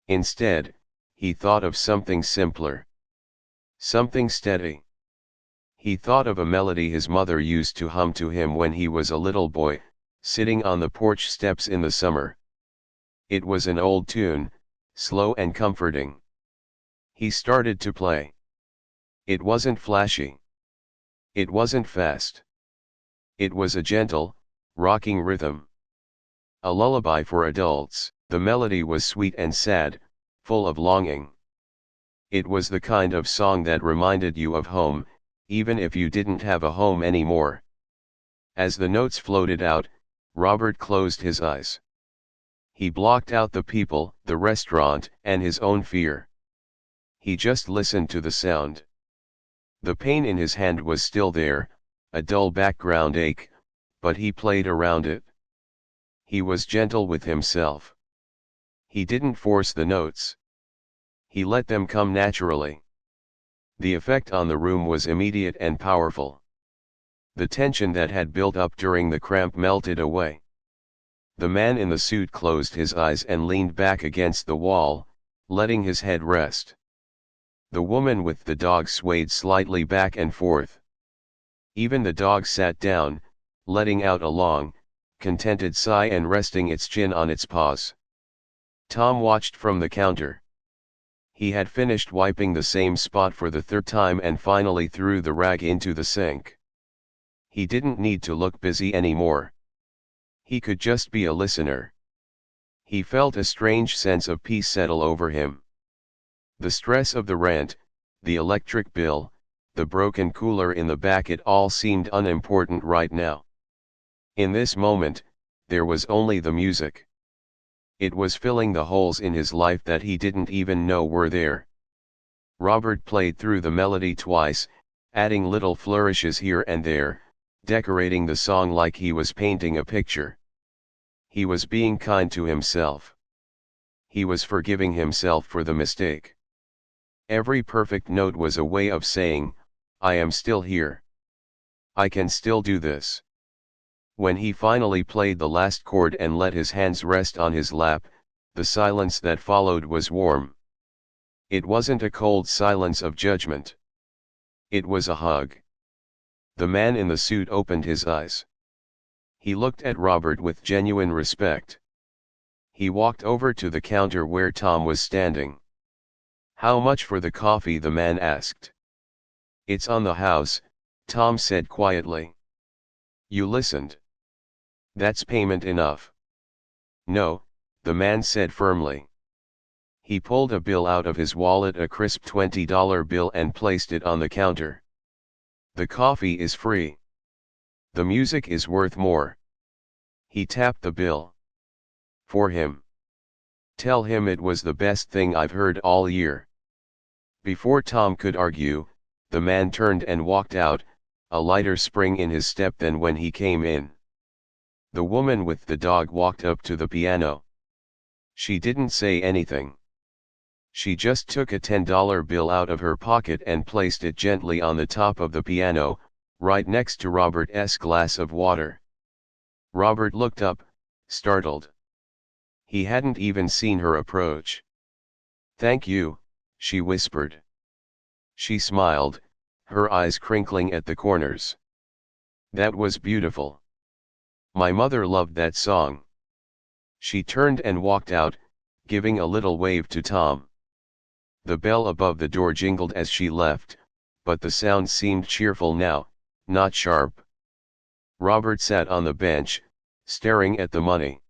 Instead, he thought of something simpler. Something steady. He thought of a melody his mother used to hum to him when he was a little boy, sitting on the porch steps in the summer. It was an old tune, slow and comforting. He started to play. It wasn't flashy. It wasn't fast. It was a gentle, rocking rhythm. A lullaby for adults. The melody was sweet and sad, full of longing. It was the kind of song that reminded you of home, even if you didn't have a home anymore. As the notes floated out, Robert closed his eyes. He blocked out the people, the restaurant, and his own fear. He just listened to the sound. The pain in his hand was still there, a dull background ache, but he played around it. He was gentle with himself. He didn't force the notes. He let them come naturally. The effect on the room was immediate and powerful. The tension that had built up during the cramp melted away. The man in the suit closed his eyes and leaned back against the wall, letting his head rest. The woman with the dog swayed slightly back and forth. Even the dog sat down, letting out a long, contented sigh and resting its chin on its paws. Tom watched from the counter. He had finished wiping the same spot for the third time and finally threw the rag into the sink. He didn't need to look busy anymore. He could just be a listener. He felt a strange sense of peace settle over him. The stress of the rent, the electric bill, the broken cooler in the back, it all seemed unimportant right now. In this moment, there was only the music. It was filling the holes in his life that he didn't even know were there. Robert played through the melody twice, adding little flourishes here and there, decorating the song like he was painting a picture. He was being kind to himself. He was forgiving himself for the mistake. Every perfect note was a way of saying, I am still here. I can still do this. When he finally played the last chord and let his hands rest on his lap, the silence that followed was warm. It wasn't a cold silence of judgment. It was a hug. The man in the suit opened his eyes. He looked at Robert with genuine respect. He walked over to the counter where Tom was standing. How much for the coffee? The man asked. It's on the house, Tom said quietly. You listened. That's payment enough. No, the man said firmly. He pulled a bill out of his wallet, a crisp $20 bill, and placed it on the counter. The coffee is free. The music is worth more. He tapped the bill. For him. Tell him it was the best thing I've heard all year. Before Tom could argue, the man turned and walked out, a lighter spring in his step than when he came in. The woman with the dog walked up to the piano. She didn't say anything. She just took a $10 bill out of her pocket and placed it gently on the top of the piano, right next to Robert's glass of water. Robert looked up, startled. He hadn't even seen her approach. Thank you, she whispered. She smiled, her eyes crinkling at the corners. That was beautiful. My mother loved that song. She turned and walked out, giving a little wave to Tom. The bell above the door jingled as she left, but the sound seemed cheerful now, not sharp. Robert sat on the bench, staring at the money.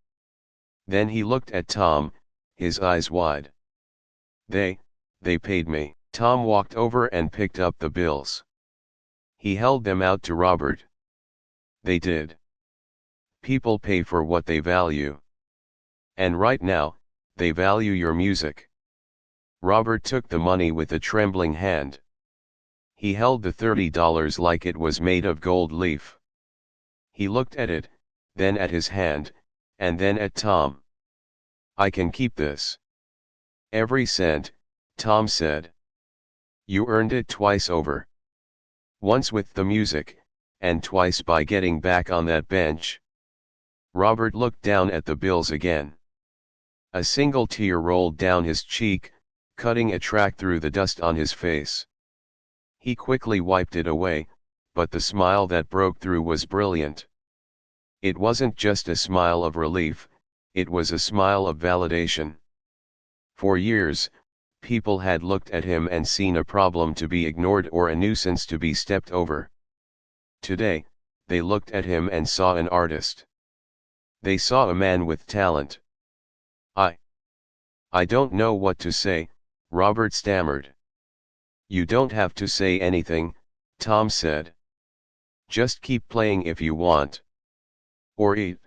Then he looked at Tom, his eyes wide. They paid me. Tom walked over and picked up the bills. He held them out to Robert. They did. People pay for what they value. And right now, they value your music. Robert took the money with a trembling hand. He held the $30 like it was made of gold leaf. He looked at it, then at his hand, and then at Tom. I can keep this. Every cent, Tom said. You earned it twice over. Once with the music, and twice by getting back on that bench. Robert looked down at the bills again. A single tear rolled down his cheek, cutting a track through the dust on his face. He quickly wiped it away, but the smile that broke through was brilliant. It wasn't just a smile of relief, it was a smile of validation. For years, people had looked at him and seen a problem to be ignored or a nuisance to be stepped over. Today, they looked at him and saw an artist. They saw a man with talent. I don't know what to say, Robert stammered. You don't have to say anything, Tom said. Just keep playing if you want. Or eat.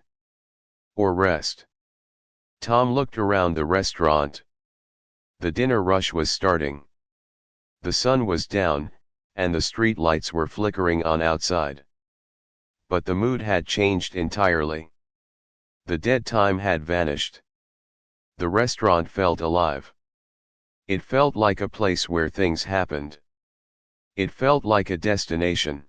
Or rest. Tom looked around the restaurant. The dinner rush was starting. The sun was down, and the street lights were flickering on outside. But the mood had changed entirely. The dead time had vanished. The restaurant felt alive. It felt like a place where things happened. It felt like a destination.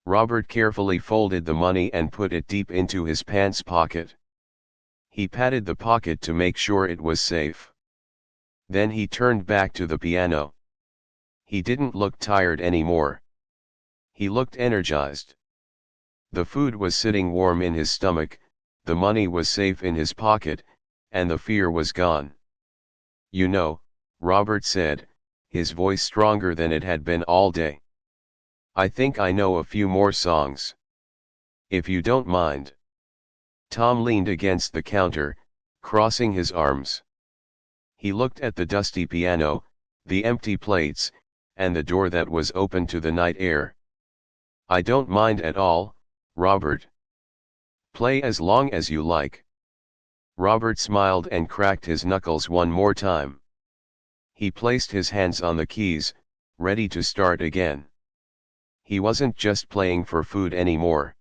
Robert carefully folded the money and put it deep into his pants pocket. He patted the pocket to make sure it was safe. Then he turned back to the piano. He didn't look tired anymore. He looked energized. The food was sitting warm in his stomach, the money was safe in his pocket, and the fear was gone. You know, Robert said, his voice stronger than it had been all day. I think I know a few more songs. If you don't mind. Tom leaned against the counter, crossing his arms. He looked at the dusty piano, the empty plates, and the door that was open to the night air. I don't mind at all, Robert. Play as long as you like. Robert smiled and cracked his knuckles one more time. He placed his hands on the keys, ready to start again. He wasn't just playing for food anymore.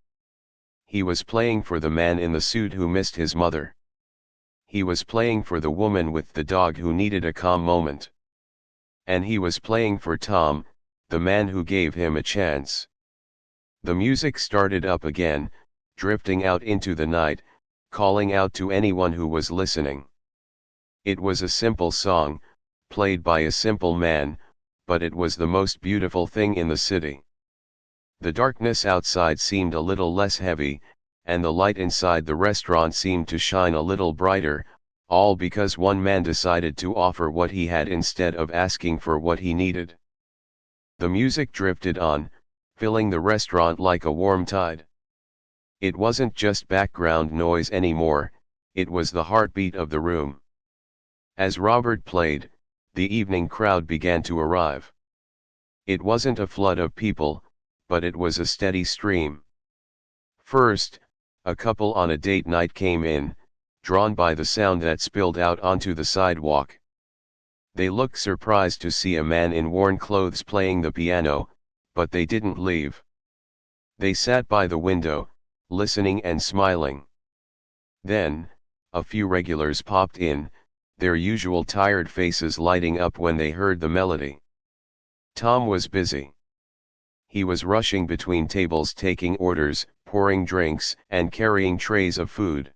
He was playing for the man in the suit who missed his mother. He was playing for the woman with the dog who needed a calm moment. And he was playing for Tom, the man who gave him a chance. The music started up again, drifting out into the night, calling out to anyone who was listening. It was a simple song, played by a simple man, but it was the most beautiful thing in the city. The darkness outside seemed a little less heavy, and the light inside the restaurant seemed to shine a little brighter, all because one man decided to offer what he had instead of asking for what he needed. The music drifted on, filling the restaurant like a warm tide. It wasn't just background noise anymore, it was the heartbeat of the room. As Robert played, the evening crowd began to arrive. It wasn't a flood of people, but it was a steady stream. First, a couple on a date night came in, drawn by the sound that spilled out onto the sidewalk. They looked surprised to see a man in worn clothes playing the piano, but they didn't leave. They sat by the window, listening and smiling. Then, a few regulars popped in, their usual tired faces lighting up when they heard the melody. Tom was busy. He was rushing between tables taking orders, pouring drinks, and carrying trays of food.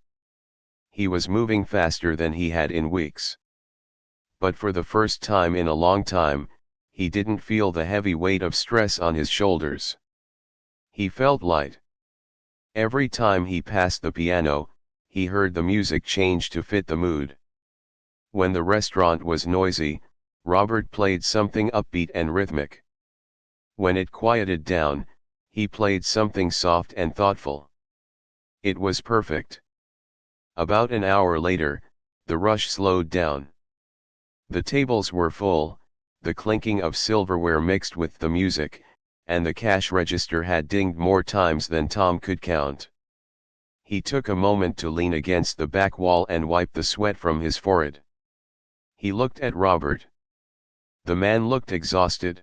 He was moving faster than he had in weeks. But for the first time in a long time, he didn't feel the heavy weight of stress on his shoulders. He felt light. Every time he passed the piano, he heard the music change to fit the mood. When the restaurant was noisy, Robert played something upbeat and rhythmic. When it quieted down, he played something soft and thoughtful. It was perfect. About an hour later, the rush slowed down. The tables were full, the clinking of silverware mixed with the music, and the cash register had dinged more times than Tom could count. He took a moment to lean against the back wall and wipe the sweat from his forehead. He looked at Robert. The man looked exhausted.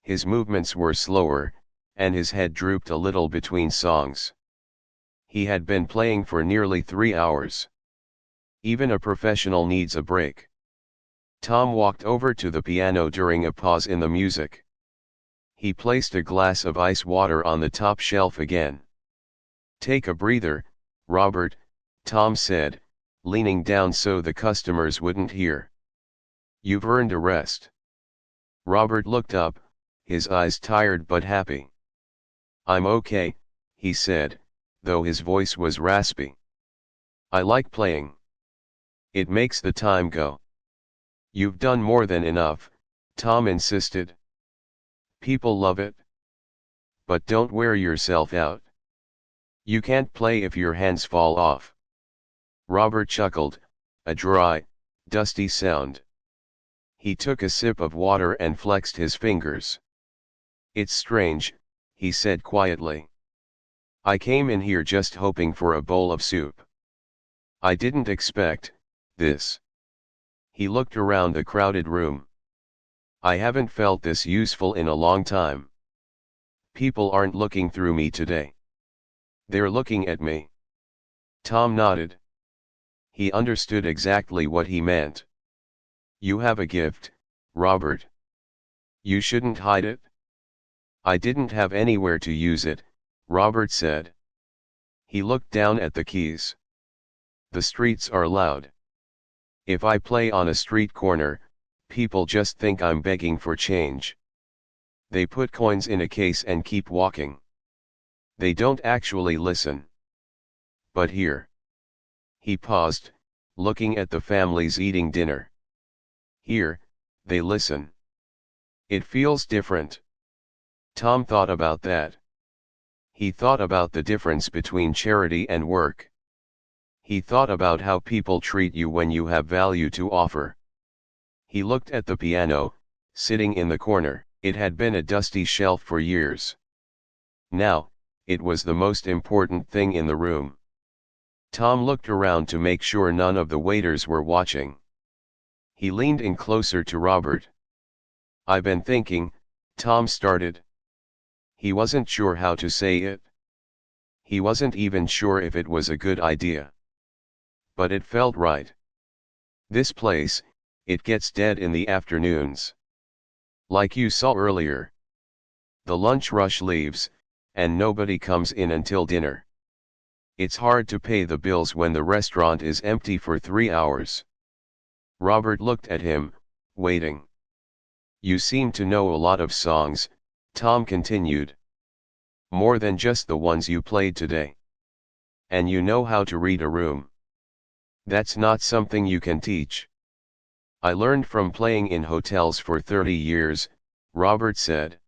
His movements were slower, and his head drooped a little between songs. He had been playing for nearly 3 hours. Even a professional needs a break. Tom walked over to the piano during a pause in the music. He placed a glass of ice water on the top shelf again. "Take a breather, Robert," Tom said, leaning down so the customers wouldn't hear. "You've earned a rest." Robert looked up, his eyes tired but happy. "I'm okay," he said, though his voice was raspy. "I like playing. It makes the time go." "You've done more than enough," Tom insisted. "People love it. But don't wear yourself out. You can't play if your hands fall off." Robert chuckled, a dry, dusty sound. He took a sip of water and flexed his fingers. "It's strange," he said quietly. "I came in here just hoping for a bowl of soup. I didn't expect this." He looked around the crowded room. "I haven't felt this useful in a long time. People aren't looking through me today. They're looking at me." Tom nodded. He understood exactly what he meant. "You have a gift, Robert. You shouldn't hide it." "I didn't have anywhere to use it," Robert said. He looked down at the keys. "The streets are loud. If I play on a street corner, people just think I'm begging for change. They put coins in a case and keep walking. They don't actually listen. But here." He paused, looking at the families eating dinner. "Here, they listen. It feels different." Tom thought about that. He thought about the difference between charity and work. He thought about how people treat you when you have value to offer. He looked at the piano, sitting in the corner. It had been a dusty shelf for years. Now, it was the most important thing in the room. Tom looked around to make sure none of the waiters were watching. He leaned in closer to Robert. "I've been thinking," Tom started. He wasn't sure how to say it. He wasn't even sure if it was a good idea. But it felt right. "This place, it gets dead in the afternoons. Like you saw earlier. The lunch rush leaves, and nobody comes in until dinner. It's hard to pay the bills when the restaurant is empty for 3 hours." Robert looked at him, waiting. "You seem to know a lot of songs," Tom continued. "More than just the ones you played today. And you know how to read a room. That's not something you can teach." "I learned from playing in hotels for 30 years, Robert said.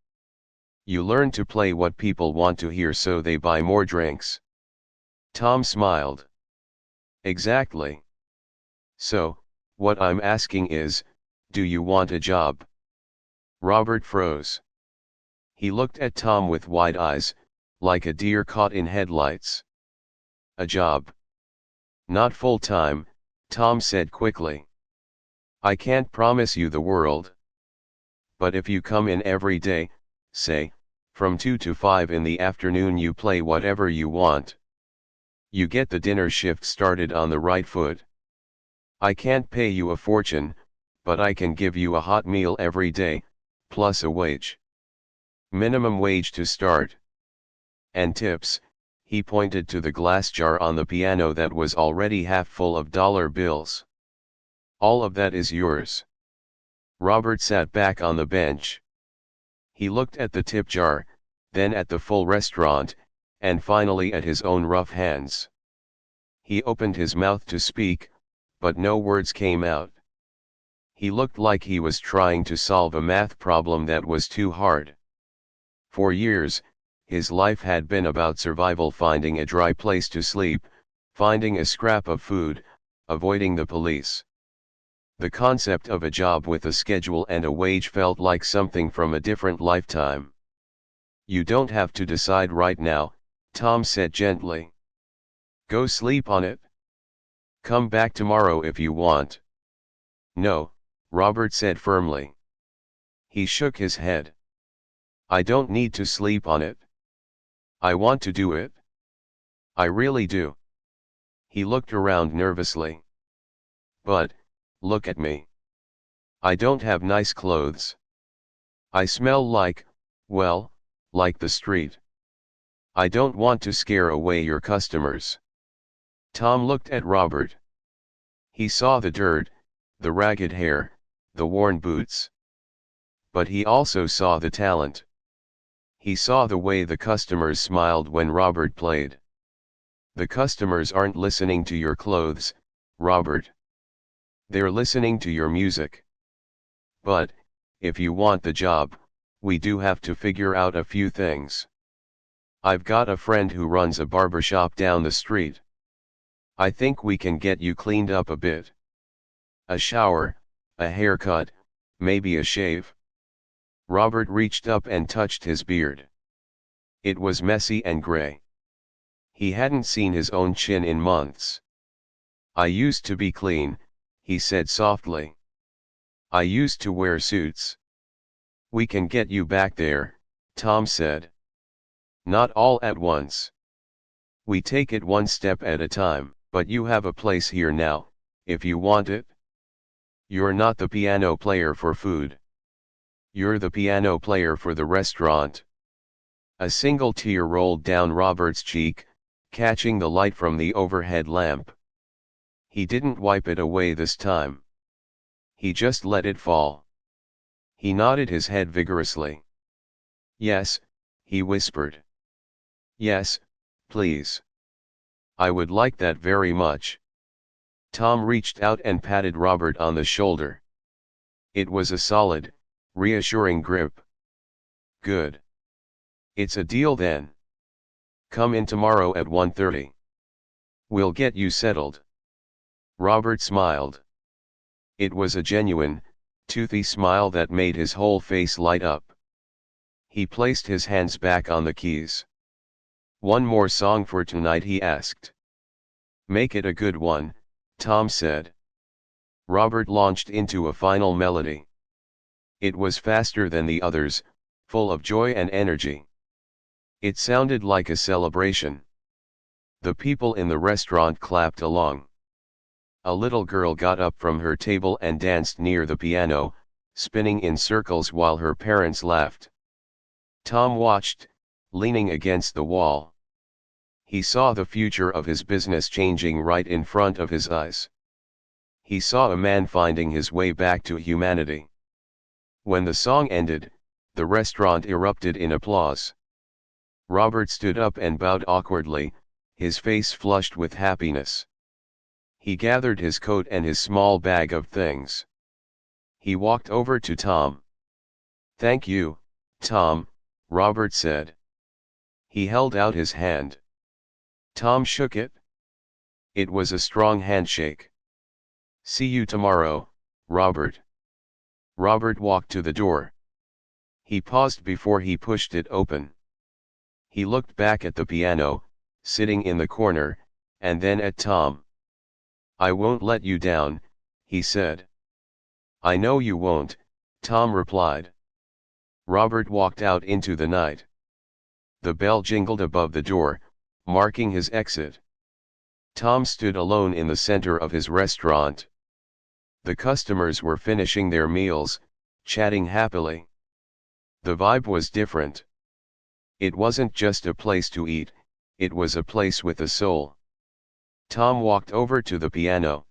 You learn to play what people want to hear so they buy more drinks. Tom smiled. Exactly. So, what I'm asking is, do you want a job? Robert froze. He looked at Tom with wide eyes, like a deer caught in headlights. A job. Not full-time, Tom said quickly. I can't promise you the world. But if you come in every day, say, from 2 to 5 in the afternoon, you play whatever you want. You get the dinner shift started on the right foot. I can't pay you a fortune, but I can give you a hot meal every day, plus a wage. Minimum wage to start. And tips, he pointed to the glass jar on the piano that was already half full of dollar bills. All of that is yours. Robert sat back on the bench. He looked at the tip jar, then at the full restaurant, and finally at his own rough hands. He opened his mouth to speak, but no words came out. He looked like he was trying to solve a math problem that was too hard. For years, his life had been about survival, finding a dry place to sleep, finding a scrap of food, avoiding the police. The concept of a job with a schedule and a wage felt like something from a different lifetime. You don't have to decide right now, Tom said gently. Go sleep on it. Come back tomorrow if you want. No, Robert said firmly. He shook his head. I don't need to sleep on it. I want to do it. I really do. He looked around nervously. But, look at me. I don't have nice clothes. I smell like, well, like the street. I don't want to scare away your customers. Tom looked at Robert. He saw the dirt, the ragged hair, the worn boots. But he also saw the talent. He saw the way the customers smiled when Robert played. The customers aren't listening to your clothes, Robert. They're listening to your music. But, if you want the job, we do have to figure out a few things. I've got a friend who runs a barbershop down the street. I think we can get you cleaned up a bit. A shower, a haircut, maybe a shave. Robert reached up and touched his beard. It was messy and gray. He hadn't seen his own chin in months. I used to be clean, he said softly. I used to wear suits. We can get you back there, Tom said. Not all at once. We take it one step at a time, but you have a place here now, if you want it. You're not the piano player for food. You're the piano player for the restaurant. A single tear rolled down Robert's cheek, catching the light from the overhead lamp. He didn't wipe it away this time. He just let it fall. He nodded his head vigorously. Yes, he whispered. Yes, please. I would like that very much. Tom reached out and patted Robert on the shoulder. It was a solid, reassuring grip. Good. It's a deal then. Come in tomorrow at 1:30. We'll get you settled. Robert smiled. It was a genuine, toothy smile that made his whole face light up. He placed his hands back on the keys. One more song for tonight, he asked. Make it a good one, Tom said. Robert launched into a final melody. It was faster than the others, full of joy and energy. It sounded like a celebration. The people in the restaurant clapped along. A little girl got up from her table and danced near the piano, spinning in circles while her parents laughed. Tom watched, leaning against the wall. He saw the future of his business changing right in front of his eyes. He saw a man finding his way back to humanity. When the song ended, the restaurant erupted in applause. Robert stood up and bowed awkwardly, his face flushed with happiness. He gathered his coat and his small bag of things. He walked over to Tom. Thank you, Tom, Robert said. He held out his hand. Tom shook it. It was a strong handshake. See you tomorrow, Robert. Robert walked to the door. He paused before he pushed it open. He looked back at the piano, sitting in the corner, and then at Tom. I won't let you down, he said. I know you won't, Tom replied. Robert walked out into the night. The bell jingled above the door, marking his exit. Tom stood alone in the center of his restaurant. The customers were finishing their meals, chatting happily. The vibe was different. It wasn't just a place to eat, it was a place with a soul. Tom walked over to the piano.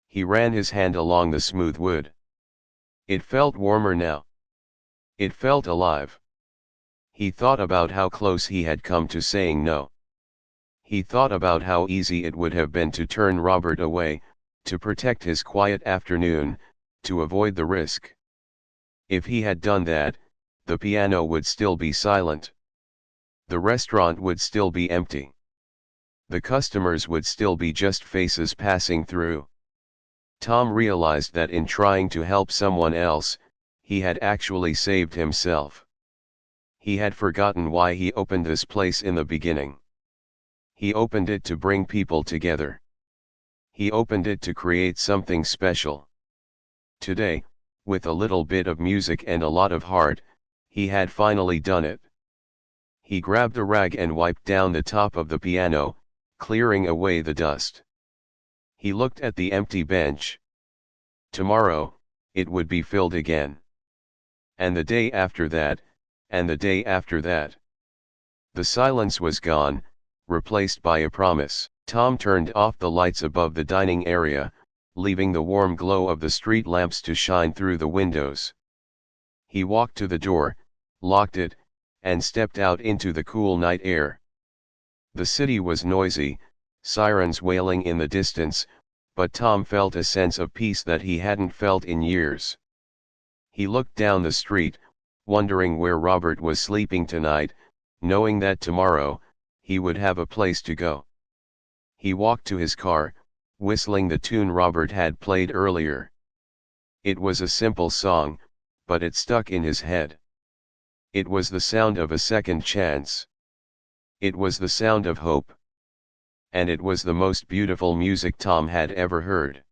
He ran his hand along the smooth wood. It felt warmer now. It felt alive. He thought about how close he had come to saying no. He thought about how easy it would have been to turn Robert away, to protect his quiet afternoon, to avoid the risk. If he had done that, the piano would still be silent. The restaurant would still be empty. The customers would still be just faces passing through. Tom realized that in trying to help someone else, he had actually saved himself. He had forgotten why he opened this place in the beginning. He opened it to bring people together. He opened it to create something special. Today, with a little bit of music and a lot of heart, he had finally done it. He grabbed a rag and wiped down the top of the piano, clearing away the dust. He looked at the empty bench. Tomorrow, it would be filled again. And the day after that, and the day after that. The silence was gone, replaced by a promise. Tom turned off the lights above the dining area, leaving the warm glow of the street lamps to shine through the windows. He walked to the door, locked it, and stepped out into the cool night air. The city was noisy, sirens wailing in the distance, but Tom felt a sense of peace that he hadn't felt in years. He looked down the street, wondering where Robert was sleeping tonight, knowing that tomorrow, he would have a place to go. He walked to his car, whistling the tune Robert had played earlier. It was a simple song, but it stuck in his head. It was the sound of a second chance. It was the sound of hope. And it was the most beautiful music Tom had ever heard.